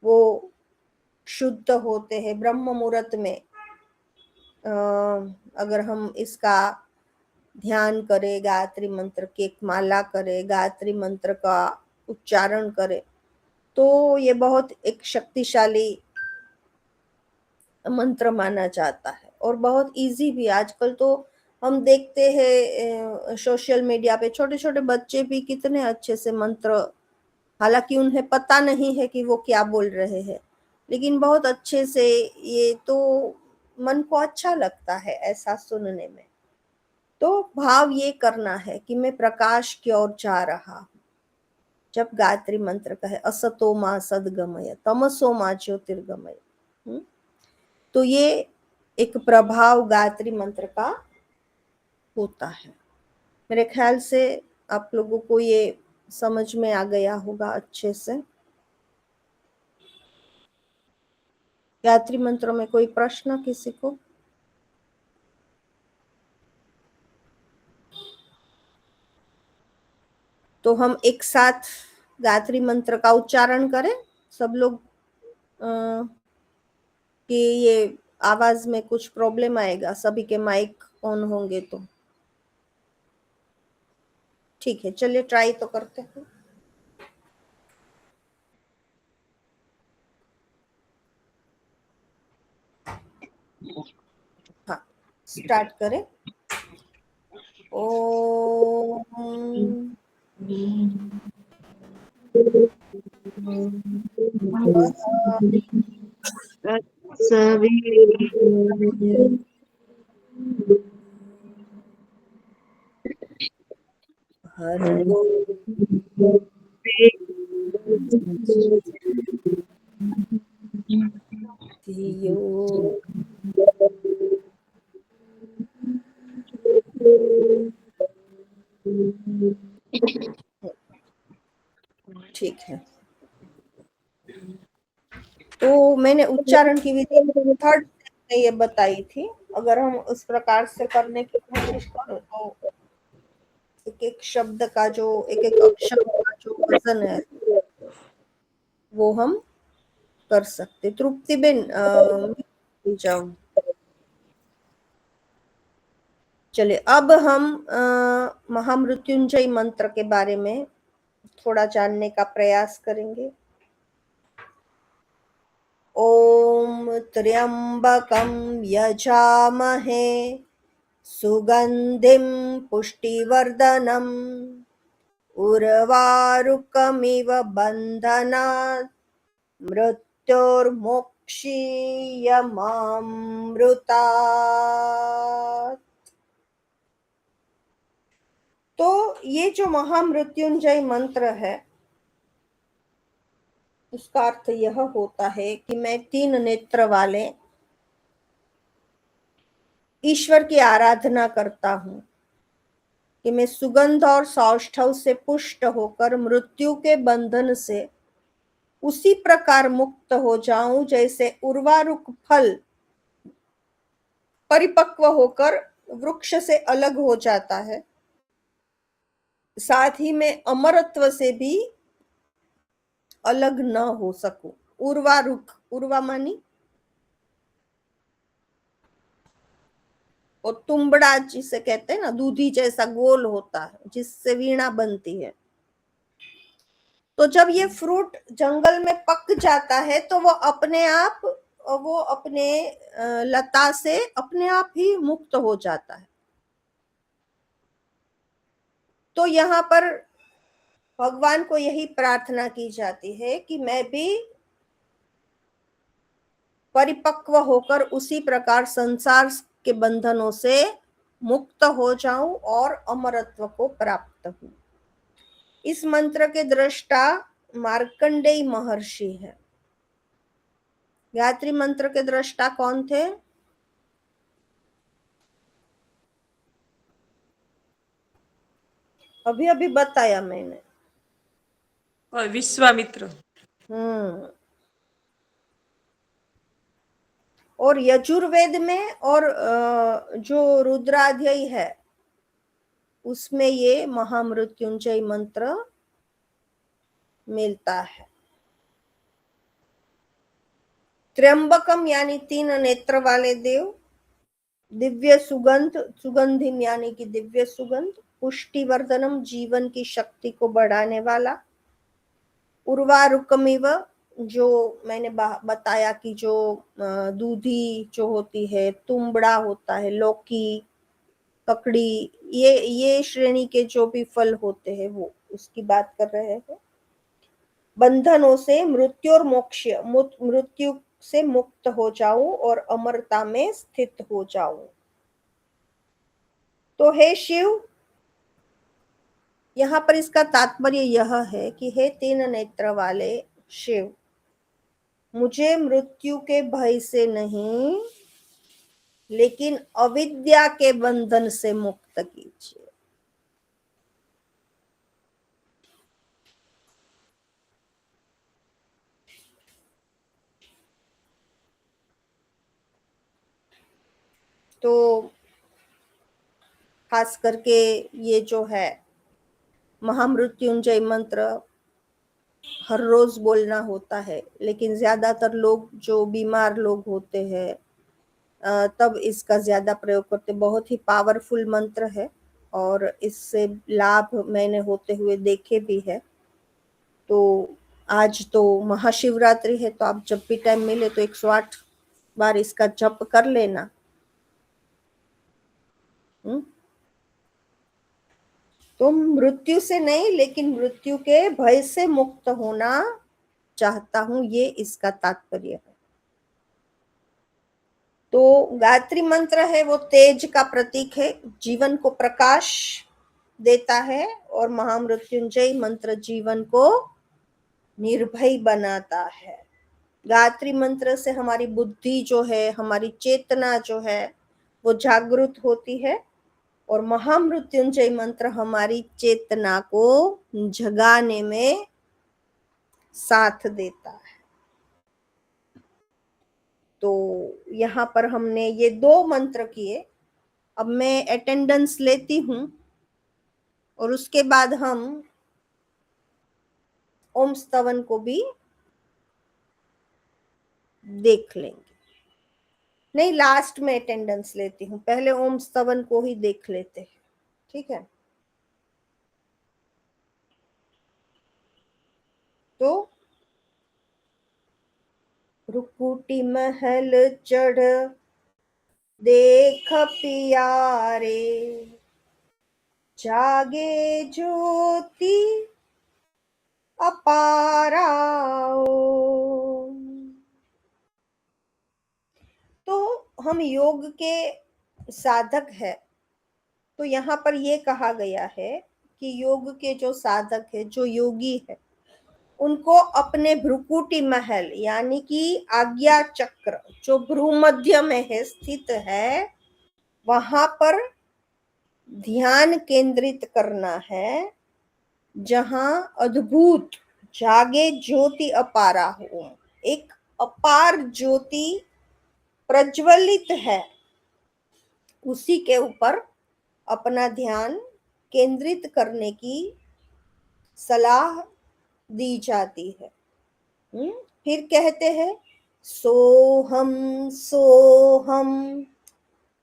वो शुद्ध होते हैं। ब्रह्म मुहूर्त में अगर हम इसका ध्यान करें, गायत्री मंत्र की एक माला करें, गायत्री मंत्र का उच्चारण करें, तो ये बहुत एक शक्तिशाली मंत्र माना जाता है और बहुत इजी भी। आजकल तो हम देखते हैं सोशल मीडिया पे छोटे छोटे बच्चे भी कितने अच्छे से मंत्र, हालांकि उन्हें पता नहीं है कि वो क्या बोल रहे हैं, लेकिन बहुत अच्छे से, ये तो मन को अच्छा लगता है ऐसा सुनने में। तो भाव ये करना है कि मैं प्रकाश की ओर जा रहा हूँ। जब गायत्री मंत्र कहे असतो मा सद्गमय तमसो मा ज्योतिर्गमय, तो ये एक प्रभाव गायत्री मंत्र का होता है। मेरे ख्याल से आप लोगों को ये समझ में आ गया होगा अच्छे से। गायत्री मंत्र में कोई प्रश्न किसी को? तो हम एक साथ गायत्री मंत्र का उच्चारण करें सब लोग, कि ये आवाज में कुछ प्रॉब्लम आएगा, सभी के माइक ऑन होंगे तो ठीक है। चलिए ट्राई तो करते हैं। हाँ, स्टार्ट करें। ओम हरि ओम। ठीक है, तो मैंने उच्चारण की विधि थर्ड में ये बताई थी। अगर हम उस प्रकार से करने की कोशिश करें तो एक एक शब्द का जो, एक एक अक्षर का जो वजन है वो हम कर सकते। तृप्ति बेन जाओ। चलिए अब हम महामृत्युंजय मंत्र के बारे में थोड़ा जानने का प्रयास करेंगे। ओम त्र्यंबकं यजामहे सुगंधिं पुष्टिवर्धनम् उर्वारुकमिव बन्धनात् मृत्योर्मोक्षीयमामृतात्। तो ये जो महामृत्युंजय मंत्र है उसका अर्थ यह होता है कि मैं 3 नेत्र वाले ईश्वर की आराधना करता हूं, कि मैं सुगंध और सौष्ठव से पुष्ट होकर मृत्यु के बंधन से उसी प्रकार मुक्त हो जाऊं जैसे उर्वारुक फल परिपक्व होकर वृक्ष से अलग हो जाता है। साथ ही मैं अमरत्व से भी अलग न हो सकूं। उर्वारुक, उर्वा मानी और तुंबड़ा जिसे कहते हैं ना, दूधी जैसा गोल होता है जिससे वीणा बनती है। तो जब ये फ्रूट जंगल में पक जाता है तो वो अपने आप, वो अपने लता से अपने आप ही मुक्त हो जाता है। तो यहाँ पर भगवान को यही प्रार्थना की जाती है कि मैं भी परिपक्व होकर उसी प्रकार संसार के बंधनों से मुक्त हो जाऊं और अमरत्व को प्राप्त हूं। इस मंत्र के दृष्टा मार्कंडेय महर्षि है। गायत्री मंत्र के दृष्टा कौन थे? अभी अभी बताया मैंने, और विश्वामित्र। और यजुर्वेद में और जो रुद्राध्याय है उसमें ये महामृत्युंजय मंत्र मिलता है। त्र्यंबकम यानी 3 नेत्र वाले देव, दिव्य सुगंध, सुगंधिम यानी कि दिव्य सुगंध, पुष्टिवर्धनम जीवन की शक्ति को बढ़ाने वाला, उर्वारुकमिव जो मैंने बताया कि जो दूधी जो होती है, तुम्बड़ा होता है, लौकी, ककड़ी, ये श्रेणी के जो भी फल होते हैं वो उसकी बात कर रहे हैं। बंधनों से मृत्यु और मोक्ष, मृत्यु से मुक्त हो जाऊं और अमरता में स्थित हो जाऊं। तो हे शिव, यहाँ पर इसका तात्पर्य यह है कि हे 3 नेत्र वाले शिव, मुझे मृत्यु के भय से नहीं लेकिन अविद्या के बंधन से मुक्त कीजिए। तो खास करके ये जो है महामृत्युंजय मंत्र हर रोज बोलना होता है, लेकिन ज्यादातर लोग जो बीमार लोग होते हैं तब इसका ज्यादा प्रयोग करते। बहुत ही पावरफुल मंत्र है और इससे लाभ मैंने होते हुए देखे भी है। तो आज तो महाशिवरात्रि है, तो आप जब भी टाइम मिले तो 108 बार इसका जप कर लेना। तो मृत्यु से नहीं लेकिन मृत्यु के भय से मुक्त होना चाहता हूं, ये इसका तात्पर्य है। तो गायत्री मंत्र है वो तेज का प्रतीक है, जीवन को प्रकाश देता है, और महामृत्युंजय मंत्र जीवन को निर्भय बनाता है। गायत्री मंत्र से हमारी बुद्धि जो है, हमारी चेतना जो है वो जागृत होती है, और महामृत्युंजय मंत्र हमारी चेतना को जगाने में साथ देता है। तो यहाँ पर हमने ये 2 मंत्र किए। अब मैं अटेंडेंस लेती हूँ और उसके बाद हम ओम स्तवन को भी देख लेंगे। नहीं, लास्ट में अटेंडेंस लेती हूँ, पहले ओम स्तवन को ही देख लेते हैं, ठीक है। तो रुकुटी महल चढ़ देख पियारे, जागे ज्योति अपारा। तो हम योग के साधक है, तो यहाँ पर ये कहा गया है कि योग के जो साधक है, जो योगी है, उनको अपने भ्रुकुटी महल यानी कि आज्ञा चक्र जो भ्रूमध्य में है स्थित है, वहां पर ध्यान केंद्रित करना है, जहां अद्भुत जागे ज्योति अपारा हो, एक अपार ज्योति प्रज्वलित है, उसी के ऊपर अपना ध्यान केंद्रित करने की सलाह दी जाती है। फिर कहते हैं सोहम सोहम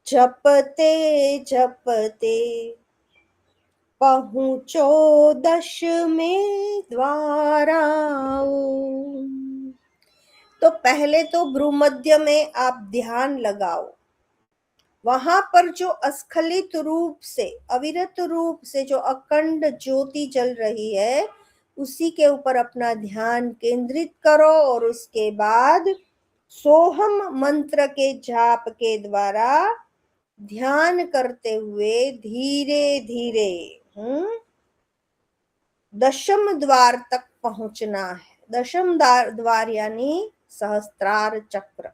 जपते जपते पहुंचो 10वें द्वारा। तो पहले तो भ्रूमध्य में आप ध्यान लगाओ, वहां पर जो अस्खलित रूप से, अविरत रूप से जो अखंड ज्योति जल रही है, उसी के ऊपर अपना ध्यान केंद्रित करो, और उसके बाद सोहम मंत्र के जाप के द्वारा ध्यान करते हुए धीरे धीरे 10म द्वार तक पहुंचना है। 10म द्वार यानी सहस्त्रार चक्र।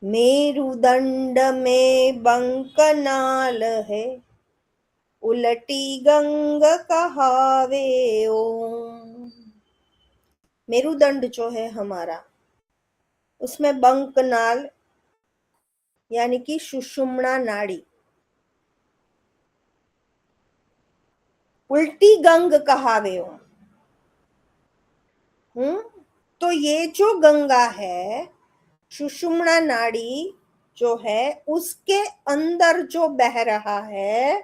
मेरुदंड में बंकनाल है, उलटी गंग कहावे ओम। मेरुदंड जो है हमारा, उसमें बंकनाल यानी कि सुषुम्ना नाड़ी, उल्टी गंग कहावे हो। तो ये जो गंगा है, सुषुम्ना नाड़ी जो है, उसके अंदर जो बह रहा है,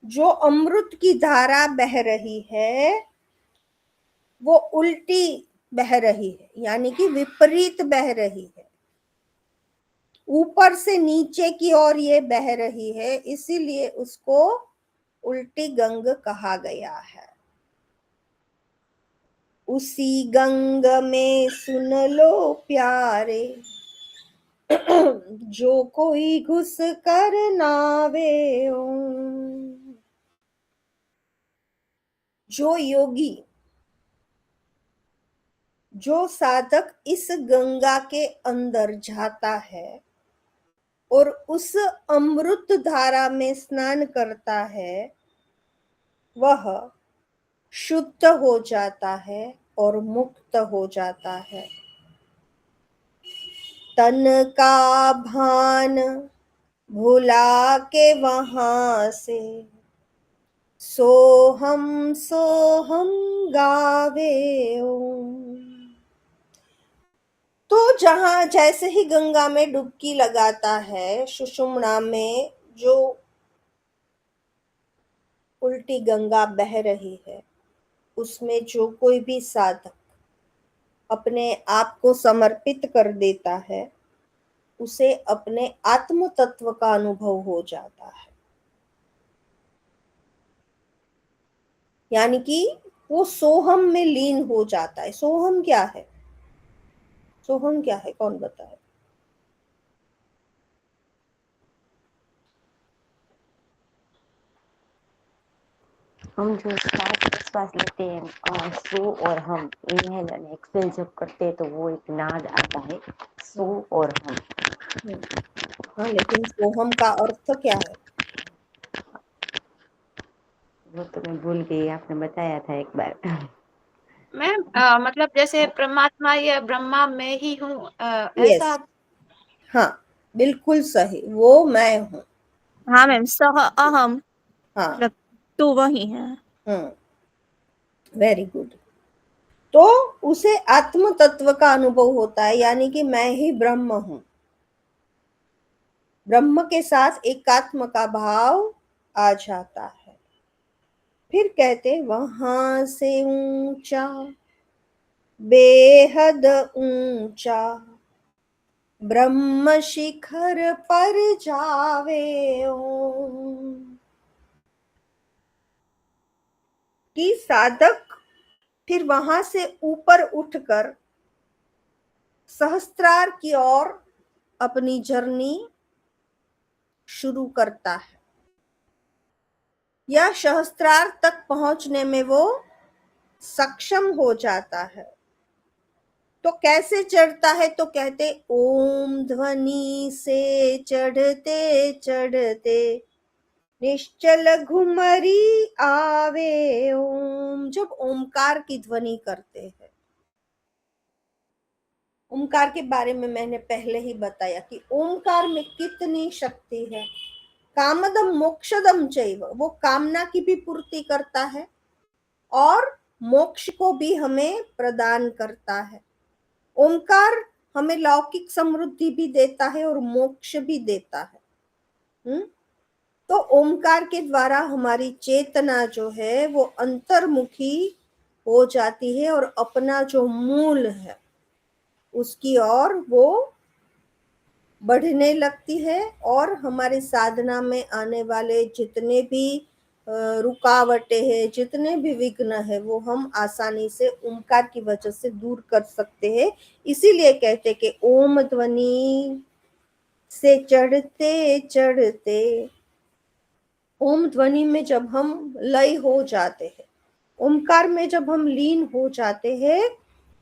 जो अमृत की धारा बह रही है, वो उल्टी बह रही है, यानी कि विपरीत बह रही है, ऊपर से नीचे की ओर ये बह रही है, इसीलिए उसको उल्टी गंग कहा गया है। उसी गंग में सुन लो प्यारे, जो कोई घुस कर नावे हो। जो योगी, जो साधक इस गंगा के अंदर जाता है और उस अमृत धारा में स्नान करता है, वह शुद्ध हो जाता है और मुक्त हो जाता है। तन का भान भुला के वहां से सोहम सोहम गावे ओम। तो जहां जैसे ही गंगा में डुबकी लगाता है, सुषुम्ना में जो उल्टी गंगा बह रही है, उसमें जो कोई भी साधक अपने आप को समर्पित कर देता है, उसे अपने आत्म तत्व का अनुभव हो जाता है। यानी कि वो सोहम में लीन हो जाता है। सोहम क्या है? सोहम क्या है, कौन बताए? हम जो श्वास प्रश्वास लेते हैं, सो और हम, इनहेल और एक्सहेल जब करते हैं तो वो एक नाद आता है, सो और हम। हाँ, लेकिन सोहम का अर्थ क्या है? वो तो मैं भूल गई, आपने बताया था एक बार। मैम मतलब जैसे परमात्मा या ब्रह्मा में ही हूँ, यस, ऐसा? हाँ, बिल्कुल सही, वो मैं हूँ। हाँ मैम, सह अहम, हाँ, मतलब तू वही है। Very good. तो उसे आत्म तत्व का अनुभव होता है, यानी कि मैं ही ब्रह्म हूं। ब्रह्म के साथ एकात्म का भाव आ जाता है। फिर कहते वहां से ऊंचा, बेहद ऊंचा, ब्रह्म शिखर पर जावे ओम। कि साधक फिर वहां से ऊपर उठकर सहस्त्रार की ओर अपनी जर्नी शुरू करता है, या सहस्त्रार तक पहुंचने में वो सक्षम हो जाता है। तो कैसे चढ़ता है? तो कहते ओम ध्वनि से चढ़ते चढ़ते निश्चल घुमरी आवे ओम। जब ओमकार की ध्वनि करते हैं, ओमकार के बारे में मैंने पहले ही बताया कि ओमकार में कितनी शक्ति है। कामदम मोक्षदम चैव, वो कामना की भी पूर्ति करता है और मोक्ष को भी हमें प्रदान करता है। ओमकार हमें लौकिक समृद्धि भी देता है और मोक्ष भी देता है। तो ओमकार के द्वारा हमारी चेतना जो है वो अंतर्मुखी हो जाती है और अपना जो मूल है उसकी ओर वो बढ़ने लगती है, और हमारे साधना में आने वाले जितने भी रुकावटें हैं, जितने भी विघ्न है, वो हम आसानी से ओमकार की वजह से दूर कर सकते हैं। इसीलिए कहते कि ओम ध्वनि से चढ़ते चढ़ते, ओम ध्वनि में जब हम लय हो जाते हैं, ओमकार में जब हम लीन हो जाते हैं,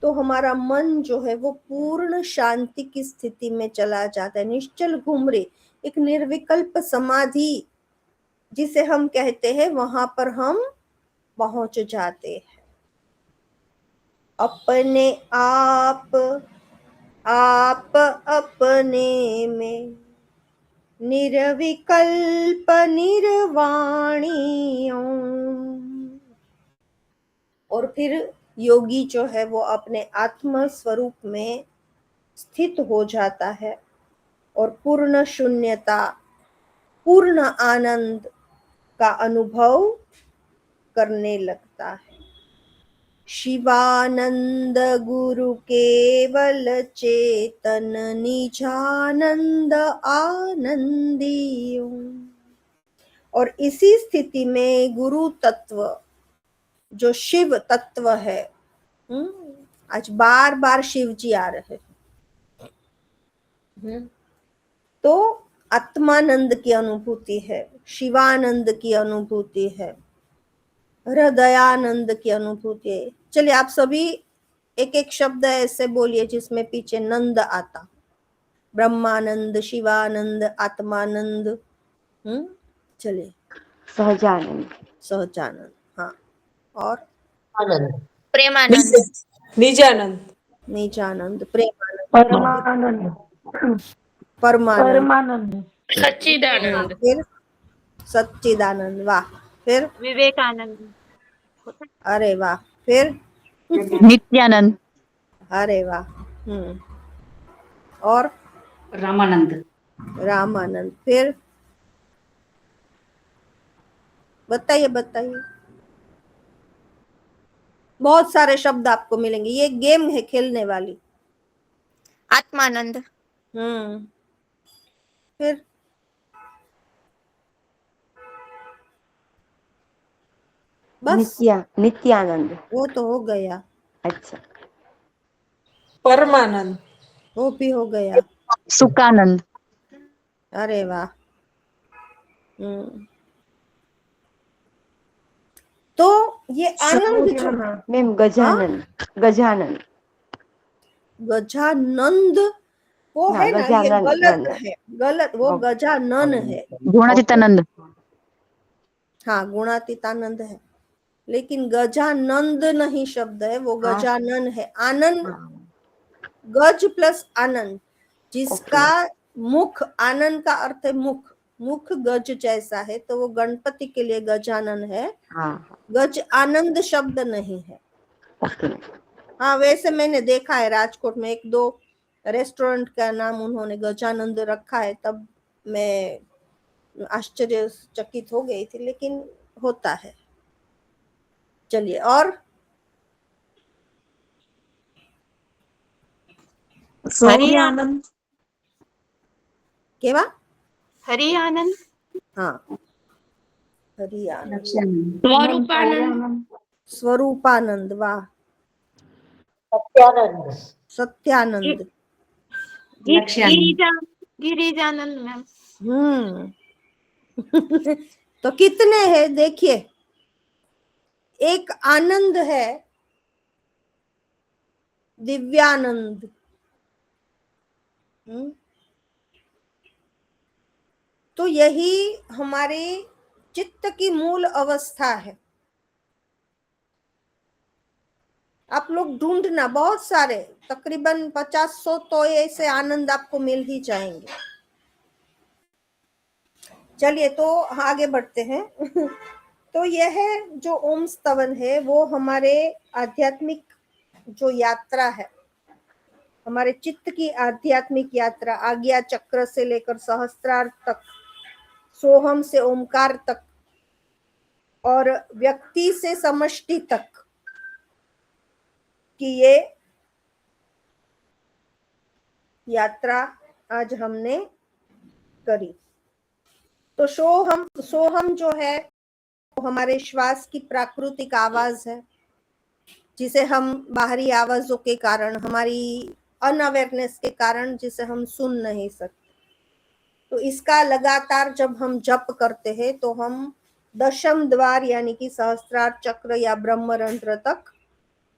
तो हमारा मन जो है वो पूर्ण शांति की स्थिति में चला जाता है। निश्चल घुमरे, एक निर्विकल्प समाधि जिसे हम कहते हैं, वहां पर हम पहुंच जाते हैं। अपने आप आप अपने में निर्विकल्प निर्वाणी ओम। और फिर योगी जो है वो अपने आत्म स्वरूप में स्थित हो जाता है और पूर्ण शून्यता, पूर्ण आनंद का अनुभव करने लगता है। शिवानंद गुरु केवल चेतन निजानंद आनंदी। और इसी स्थिति में गुरु तत्व जो शिव तत्व है, आज बार बार शिव जी आ रहे हैं, तो आत्मानंद की अनुभूति है, शिवानंद की अनुभूति है, हृदयानंद की अनुभूति है। चलिए आप सभी एक एक शब्द ऐसे बोलिए जिसमें पीछे नंद आता। ब्रह्मानंद, शिवानंद, आत्मानंद। चलिए। सहजानंद। सहजानंद, हाँ। और आनंद, प्रेमानंद, निजानंद, निजानंद, प्रेमानंद, परमानंद, परमानंद, सच्चिदानंद, फिर सच्चिदानंद, वाह। फिर विवेकानंद, अरे वाह। फिर नित्यानंद, अरे वाह। और रामानंद, रामानंद। फिर बताइए बताइए, बहुत सारे शब्द आपको मिलेंगे, ये गेम है खेलने वाली। आत्मानंद, फिर बस नित्यानंद। वो तो हो गया। अच्छा। परमानंद, वो भी हो गया। सुखानंद, अरे वाह। तो ये आनंद जो मैम गजानंद, गजानंद, गजानंद वो है ना, ये गलत है, गलत, वो गजानन है। गुणातीतानंद, हाँ गुणातीतानंद है, लेकिन गजानंद नहीं शब्द है, वो गजानन है। आनंद, गज प्लस आनंद, जिसका मुख, आनंद का अर्थ है मुख, मुख गज जैसा है, तो वो गणपति के लिए गजानन है। गज आनंद शब्द नहीं है। हाँ वैसे मैंने देखा है राजकोट में एक दो रेस्टोरेंट का नाम उन्होंने गजानंद रखा है, तब मैं आश्चर्यचकित हो गई थी, लेकिन होता है। चलिए। और हरियानंद, केवा हरि आनंद, हाँ हरियानंद, स्वरूपानंद, स्वरूपानंद, वाह। सत्यानंद, सत्यानंद, गिरिजानंद मैम। तो कितने हैं देखिए, एक आनंद है, दिव्यानंद, तो यही हमारे चित्त की मूल अवस्था है। आप लोग ढूंढना, बहुत सारे, तकरीबन 50-100 तो ऐसे आनंद आपको मिल ही जाएंगे। चलिए तो आगे बढ़ते हैं। तो यह जो ओम स्तवन है वो हमारे आध्यात्मिक जो यात्रा है, हमारे चित्त की आध्यात्मिक यात्रा, आज्ञा चक्र से लेकर सहस्त्रार तक, सोहम से ओमकार तक, और व्यक्ति से समष्टि तक की ये यात्रा आज हमने करी। तो सोहम जो है वो हमारे श्वास की प्राकृतिक आवाज है, जिसे हम बाहरी आवाजों के कारण, हमारी अनअवेयरनेस के कारण जिसे हम सुन नहीं सकते, तो इसका लगातार जब हम जप करते हैं तो हम दशम द्वार यानी कि सहस्त्रार चक्र या ब्रह्मरंध्र तक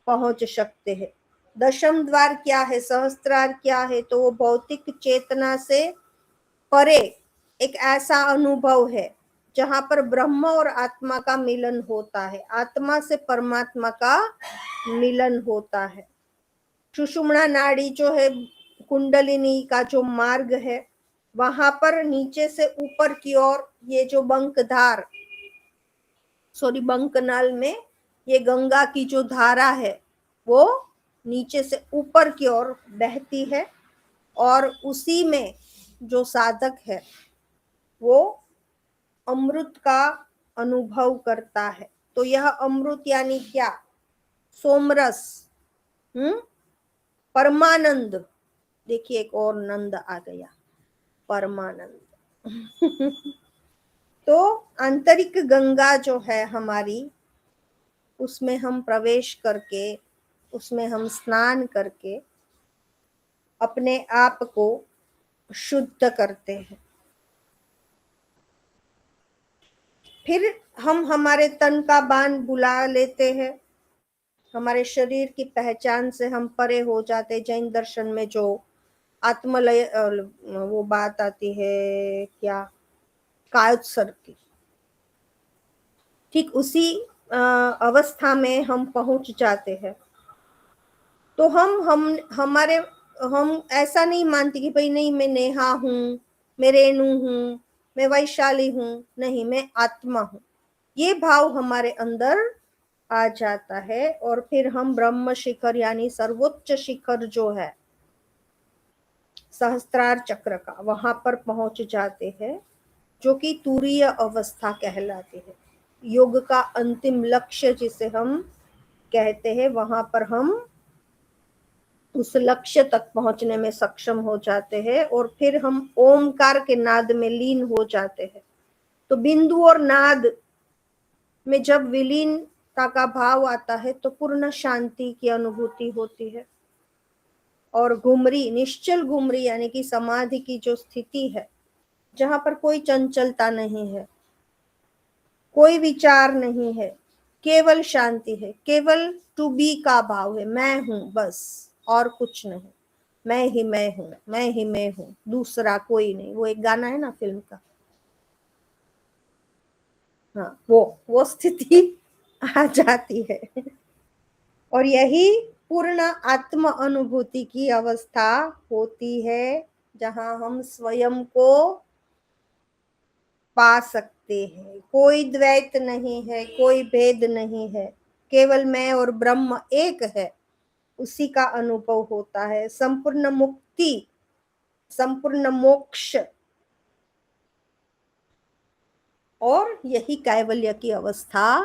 पहुंच सकते हैं। दशम द्वार क्या है, सहस्त्रार क्या है, तो वो भौतिक चेतना से परे एक ऐसा अनुभव है जहां पर ब्रह्म और आत्मा का मिलन होता है, आत्मा से परमात्मा का मिलन होता है। सुषुम्ना नाड़ी जो है कुंडलिनी का जो मार्ग है वहां पर नीचे से ऊपर की ओर ये जो बंकधार बंकनाल में ये गंगा की जो धारा है वो नीचे से ऊपर की ओर बहती है और उसी में जो साधक है वो अमृत का अनुभव करता है। तो यह अमृत यानी क्या? सोमरस, परमानंद। देखिए एक और नंद आ गया, परमानंद। तो आंतरिक गंगा जो है हमारी, उसमें हम प्रवेश करके, उसमें हम स्नान करके अपने आप को शुद्ध करते हैं। फिर हम हमारे तन का बांध भुला लेते हैं, हमारे शरीर की पहचान से हम परे हो जाते। जैन दर्शन में जो आत्मलय वो बात आती है क्या, कायोत्सर्ग की, ठीक उसी अवस्था में हम पहुंच जाते हैं। तो हम ऐसा नहीं मानते कि भाई नहीं मैं नेहा हूँ, मैं रेणु हूँ, मैं वैशाली हूँ, नहीं मैं आत्मा हूँ। ये भाव हमारे अंदर आ जाता है और फिर हम ब्रह्म शिखर यानी सर्वोच्च शिखर जो है सहस्त्रार चक्र का, वहां पर पहुंच जाते हैं, जो कि तुरीय अवस्था कहलाती है। योग का अंतिम लक्ष्य जिसे हम कहते हैं, वहां पर हम उस लक्ष्य तक पहुंचने में सक्षम हो जाते हैं और फिर हम ओमकार के नाद में लीन हो जाते हैं। तो बिंदु और नाद में जब विलीनता का भाव आता है तो पूर्ण शांति की अनुभूति होती है। और घुमरी, निश्चल घुमरी यानी कि समाधि की जो स्थिति है, जहां पर कोई चंचलता नहीं है, कोई विचार नहीं है, केवल शांति है, केवल टू बी का भाव है, मैं हूं बस और कुछ नहीं, मैं ही मैं हूं, मैं ही मैं हूं, दूसरा कोई नहीं। वो एक गाना है ना फिल्म का, हाँ, वो स्थिति आ जाती है। और यही पूर्ण आत्म अनुभूति की अवस्था होती है, जहां हम स्वयं को पा सकते हैं। कोई द्वैत नहीं है, कोई भेद नहीं है, केवल मैं और ब्रह्म एक है, उसी का अनुभव होता है। संपूर्ण मुक्ति, संपूर्ण मोक्ष, और यही कैवल्य की अवस्था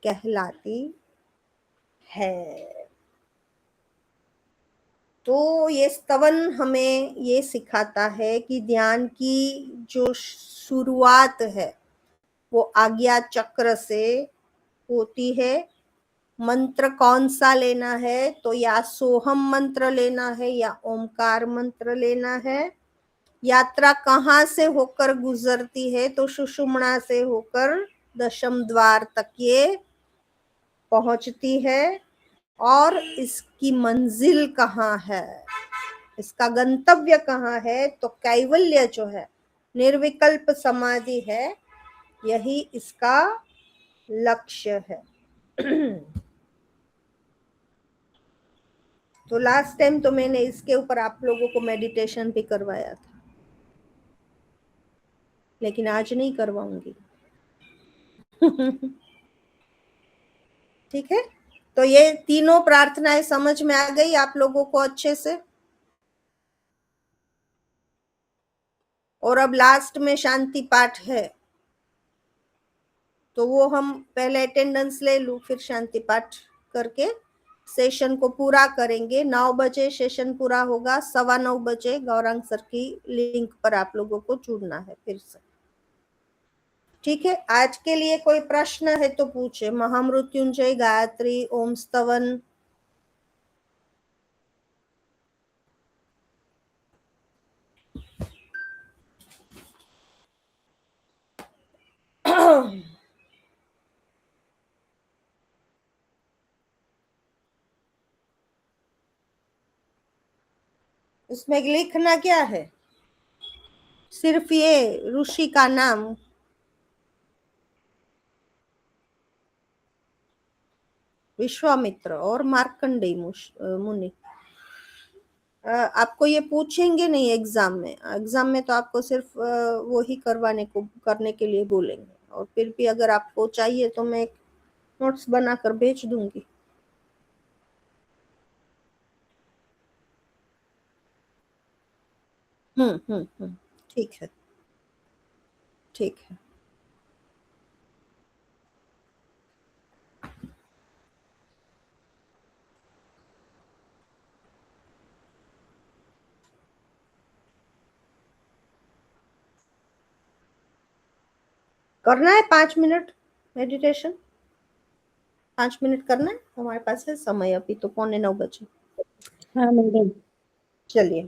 कहलाती है। तो ये स्तवन हमें ये सिखाता है कि ध्यान की जो शुरुआत है वो आज्ञा चक्र से होती है। मंत्र कौन सा लेना है, तो या सोहम मंत्र लेना है या ओमकार मंत्र लेना है। यात्रा कहाँ से होकर गुजरती है, तो सुषुम्ना से होकर दशम द्वार तक ये पहुंचती है। और इसकी मंजिल कहाँ है, इसका गंतव्य कहाँ है, तो कैवल्य जो है, निर्विकल्प समाधि है, यही इसका लक्ष्य है। तो लास्ट टाइम तो मैंने इसके ऊपर आप लोगों को मेडिटेशन भी करवाया था, लेकिन आज नहीं करवाऊंगी। ठीक है, तो ये तीनों प्रार्थनाएं समझ में आ गई आप लोगों को अच्छे से। और अब लास्ट में शांति पाठ है, तो वो हम पहले अटेंडेंस ले लूं, फिर शांति पाठ करके सेशन को पूरा करेंगे। 9 बजे सेशन पूरा होगा, 9:15 बजे गौरांग सर की लिंक पर आप लोगों को जुड़ना है फिर से। ठीक है, आज के लिए कोई प्रश्न है तो पूछे। महामृत्युंजय, गायत्री, ओम स्तवन। उसमें लिखना क्या है, सिर्फ ये ऋषि का नाम। विश्वामित्र और मार्कंडेय मुनि। आपको ये पूछेंगे नहीं एग्जाम में। एग्जाम में तो आपको सिर्फ वो ही करने के लिए बोलेंगे, और फिर भी अगर आपको चाहिए तो मैं नोट्स बनाकर भेज दूंगी। ठीक है, ठीक है। करना है 5 मिनट मेडिटेशन, 5 मिनट करना है। हमारे पास है समय, अभी तो 8:45 बजे। हाँ मैडम। चलिए,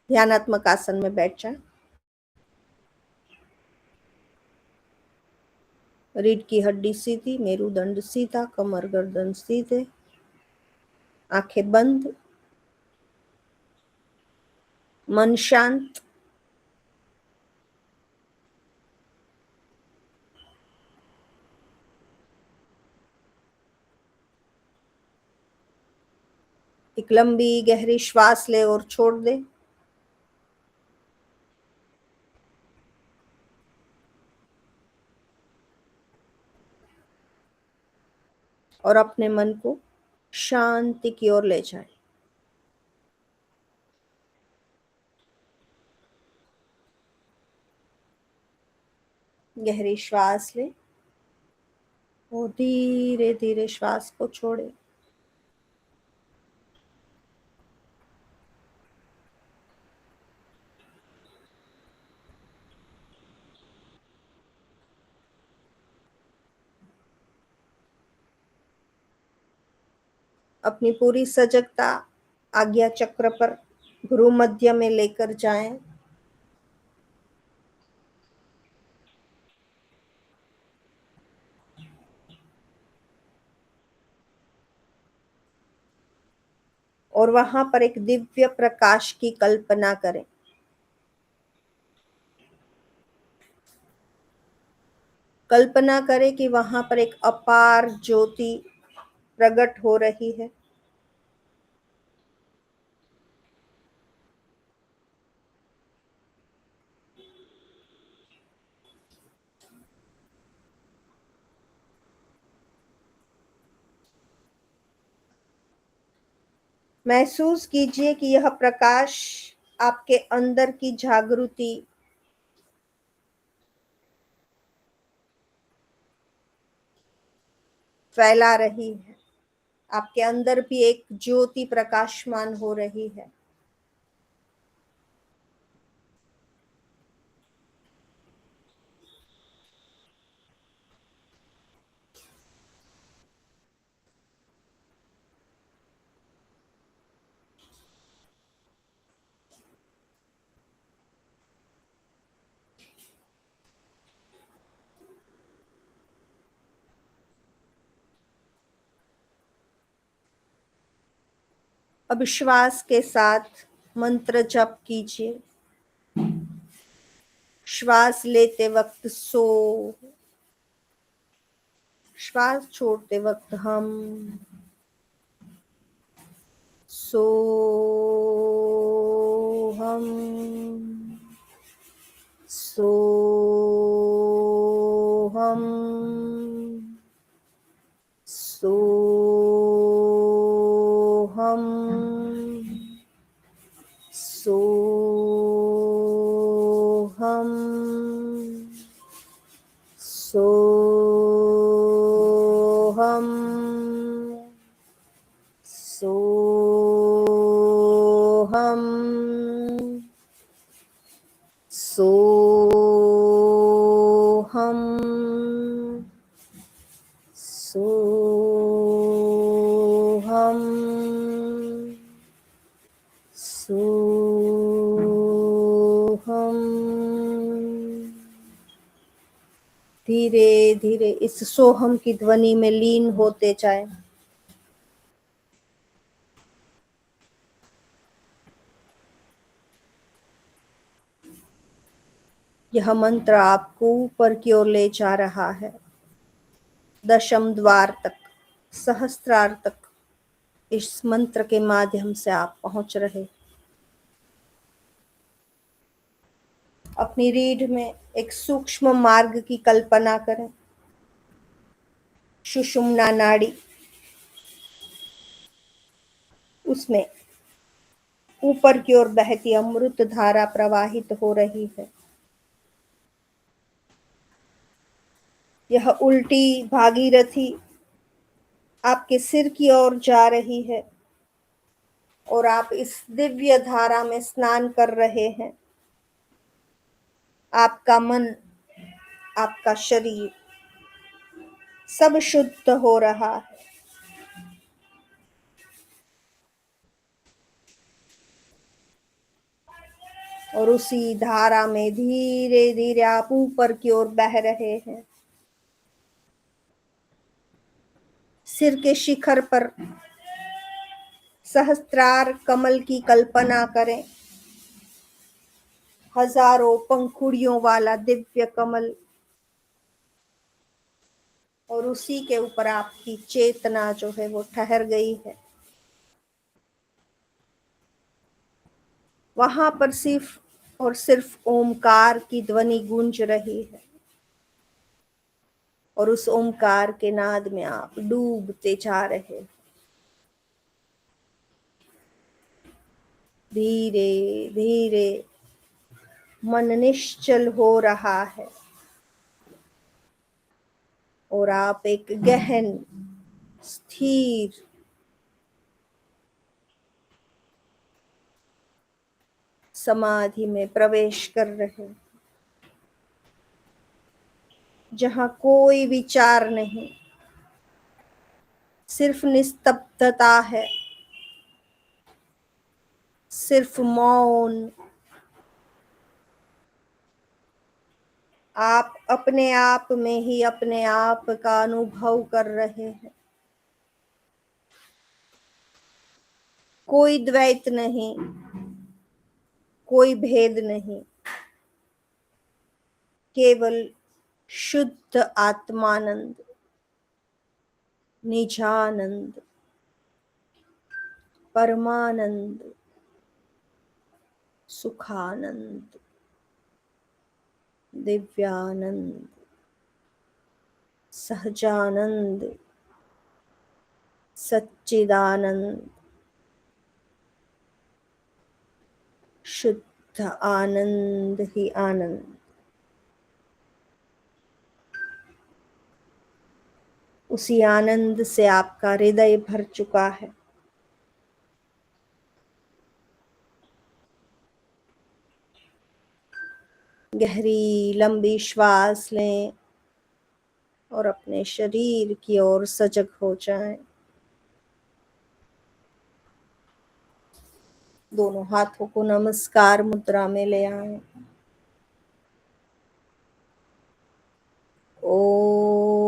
ध्यानात्मक आसन में बैठ जाए। रीढ़ की हड्डी सीधी, मेरुदंड सीधा, कमर गर्दन सीधे, आंखें बंद, मन शांत। एक लंबी गहरी श्वास ले और छोड़ दे। और अपने मन को शांति की ओर ले जाए। गहरी श्वास ले और धीरे धीरे श्वास को छोड़े। अपनी पूरी सजगता आज्ञा चक्र पर भ्रू मध्य में लेकर जाएं। और वहां पर एक दिव्य प्रकाश की कल्पना करें। कल्पना करें कि वहां पर एक अपार ज्योति प्रकट हो रही है। महसूस कीजिए कि यह प्रकाश आपके अंदर की जागृति फैला रही है। आपके अंदर भी एक ज्योति प्रकाशमान हो रही है। अब श्वास के साथ मंत्र जप कीजिए। श्वास लेते वक्त सो, श्वास छोड़ते वक्त हम। सो हम, सो हम, सो हम, सो हम, सो हम, सो हम, सो हम, सो हम, सो हम। धीरे धीरे इस सोहम की ध्वनि में लीन होते जाएं। यह मंत्र आपको ऊपर की ओर ले जा रहा है, दशम द्वार तक, सहस्त्रार तक। इस मंत्र के माध्यम से आप पहुंच रहे। अपनी रीढ़ में एक सूक्ष्म मार्ग की कल्पना करें। सुषुम्ना नाड़ी, उसमें ऊपर की ओर बहती अमृत धारा प्रवाहित हो रही है। यह उल्टी भागीरथी आपके सिर की ओर जा रही है और आप इस दिव्य धारा में स्नान कर रहे हैं। आपका मन, आपका शरीर सब शुद्ध हो रहा है। और उसी धारा में धीरे धीरे आप ऊपर की ओर बह रहे हैं। सिर के शिखर पर सहस्त्रार कमल की कल्पना करें। हजारों पंखुड़ियों वाला दिव्य कमल, और उसी के ऊपर आपकी चेतना जो है वो ठहर गई है। वहां पर सिर्फ और सिर्फ ओमकार की ध्वनि गूंज रही है और उस ओमकार के नाद में आप डूबते जा रहे हैं। धीरे धीरे मन निश्चल हो रहा है और आप एक गहन स्थिर समाधि में प्रवेश कर रहे हैं, जहां कोई विचार नहीं, सिर्फ निस्तब्धता है, सिर्फ मौन। आप अपने आप में ही अपने आप का अनुभव कर रहे हैं। कोई द्वैत नहीं, कोई भेद नहीं, केवल शुद्ध आत्मानंद, निजानंद, परमानंद, सुखानंद, दिव्यानंद, सहजानंद, सच्चिदानंद, शुद्ध आनंद ही आनंद। उसी आनंद से आपका हृदय भर चुका है। गहरी लंबी श्वास लें और अपने शरीर की ओर सजग हो जाएं। दोनों हाथों को नमस्कार मुद्रा में ले आएं। ओम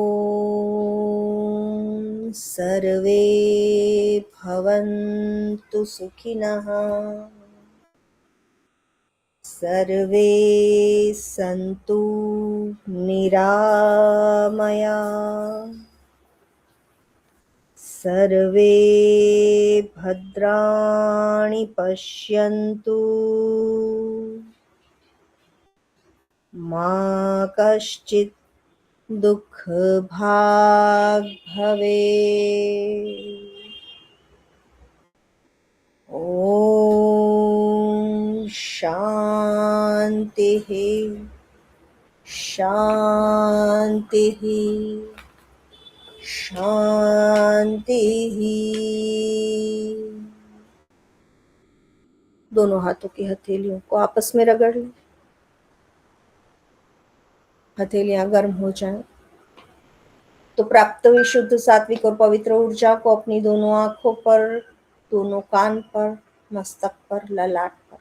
सर्वे भवन्तु सुखिनः, सर्वे सन्तु निरामया, सर्वे भद्राणि पश्यन्तु, मा कश्चित् दुःख भाग् भवेत्। ओम शांति शांति शांति। दोनों हाथों की हथेलियों को आपस में रगड़ लें। हथेलियां गर्म हो जाएं तो प्राप्त हुई शुद्ध सात्विक और पवित्र ऊर्जा को अपनी दोनों आंखों पर, दोनों कान पर, मस्तक पर, ललाट पर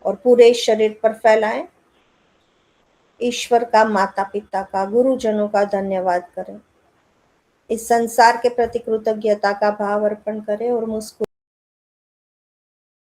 और पूरे शरीर पर फैलाएं। ईश्वर का, माता पिता का, गुरुजनों का धन्यवाद करें। इस संसार के प्रति कृतज्ञता का भाव अर्पण करें और मुस्कुराएं।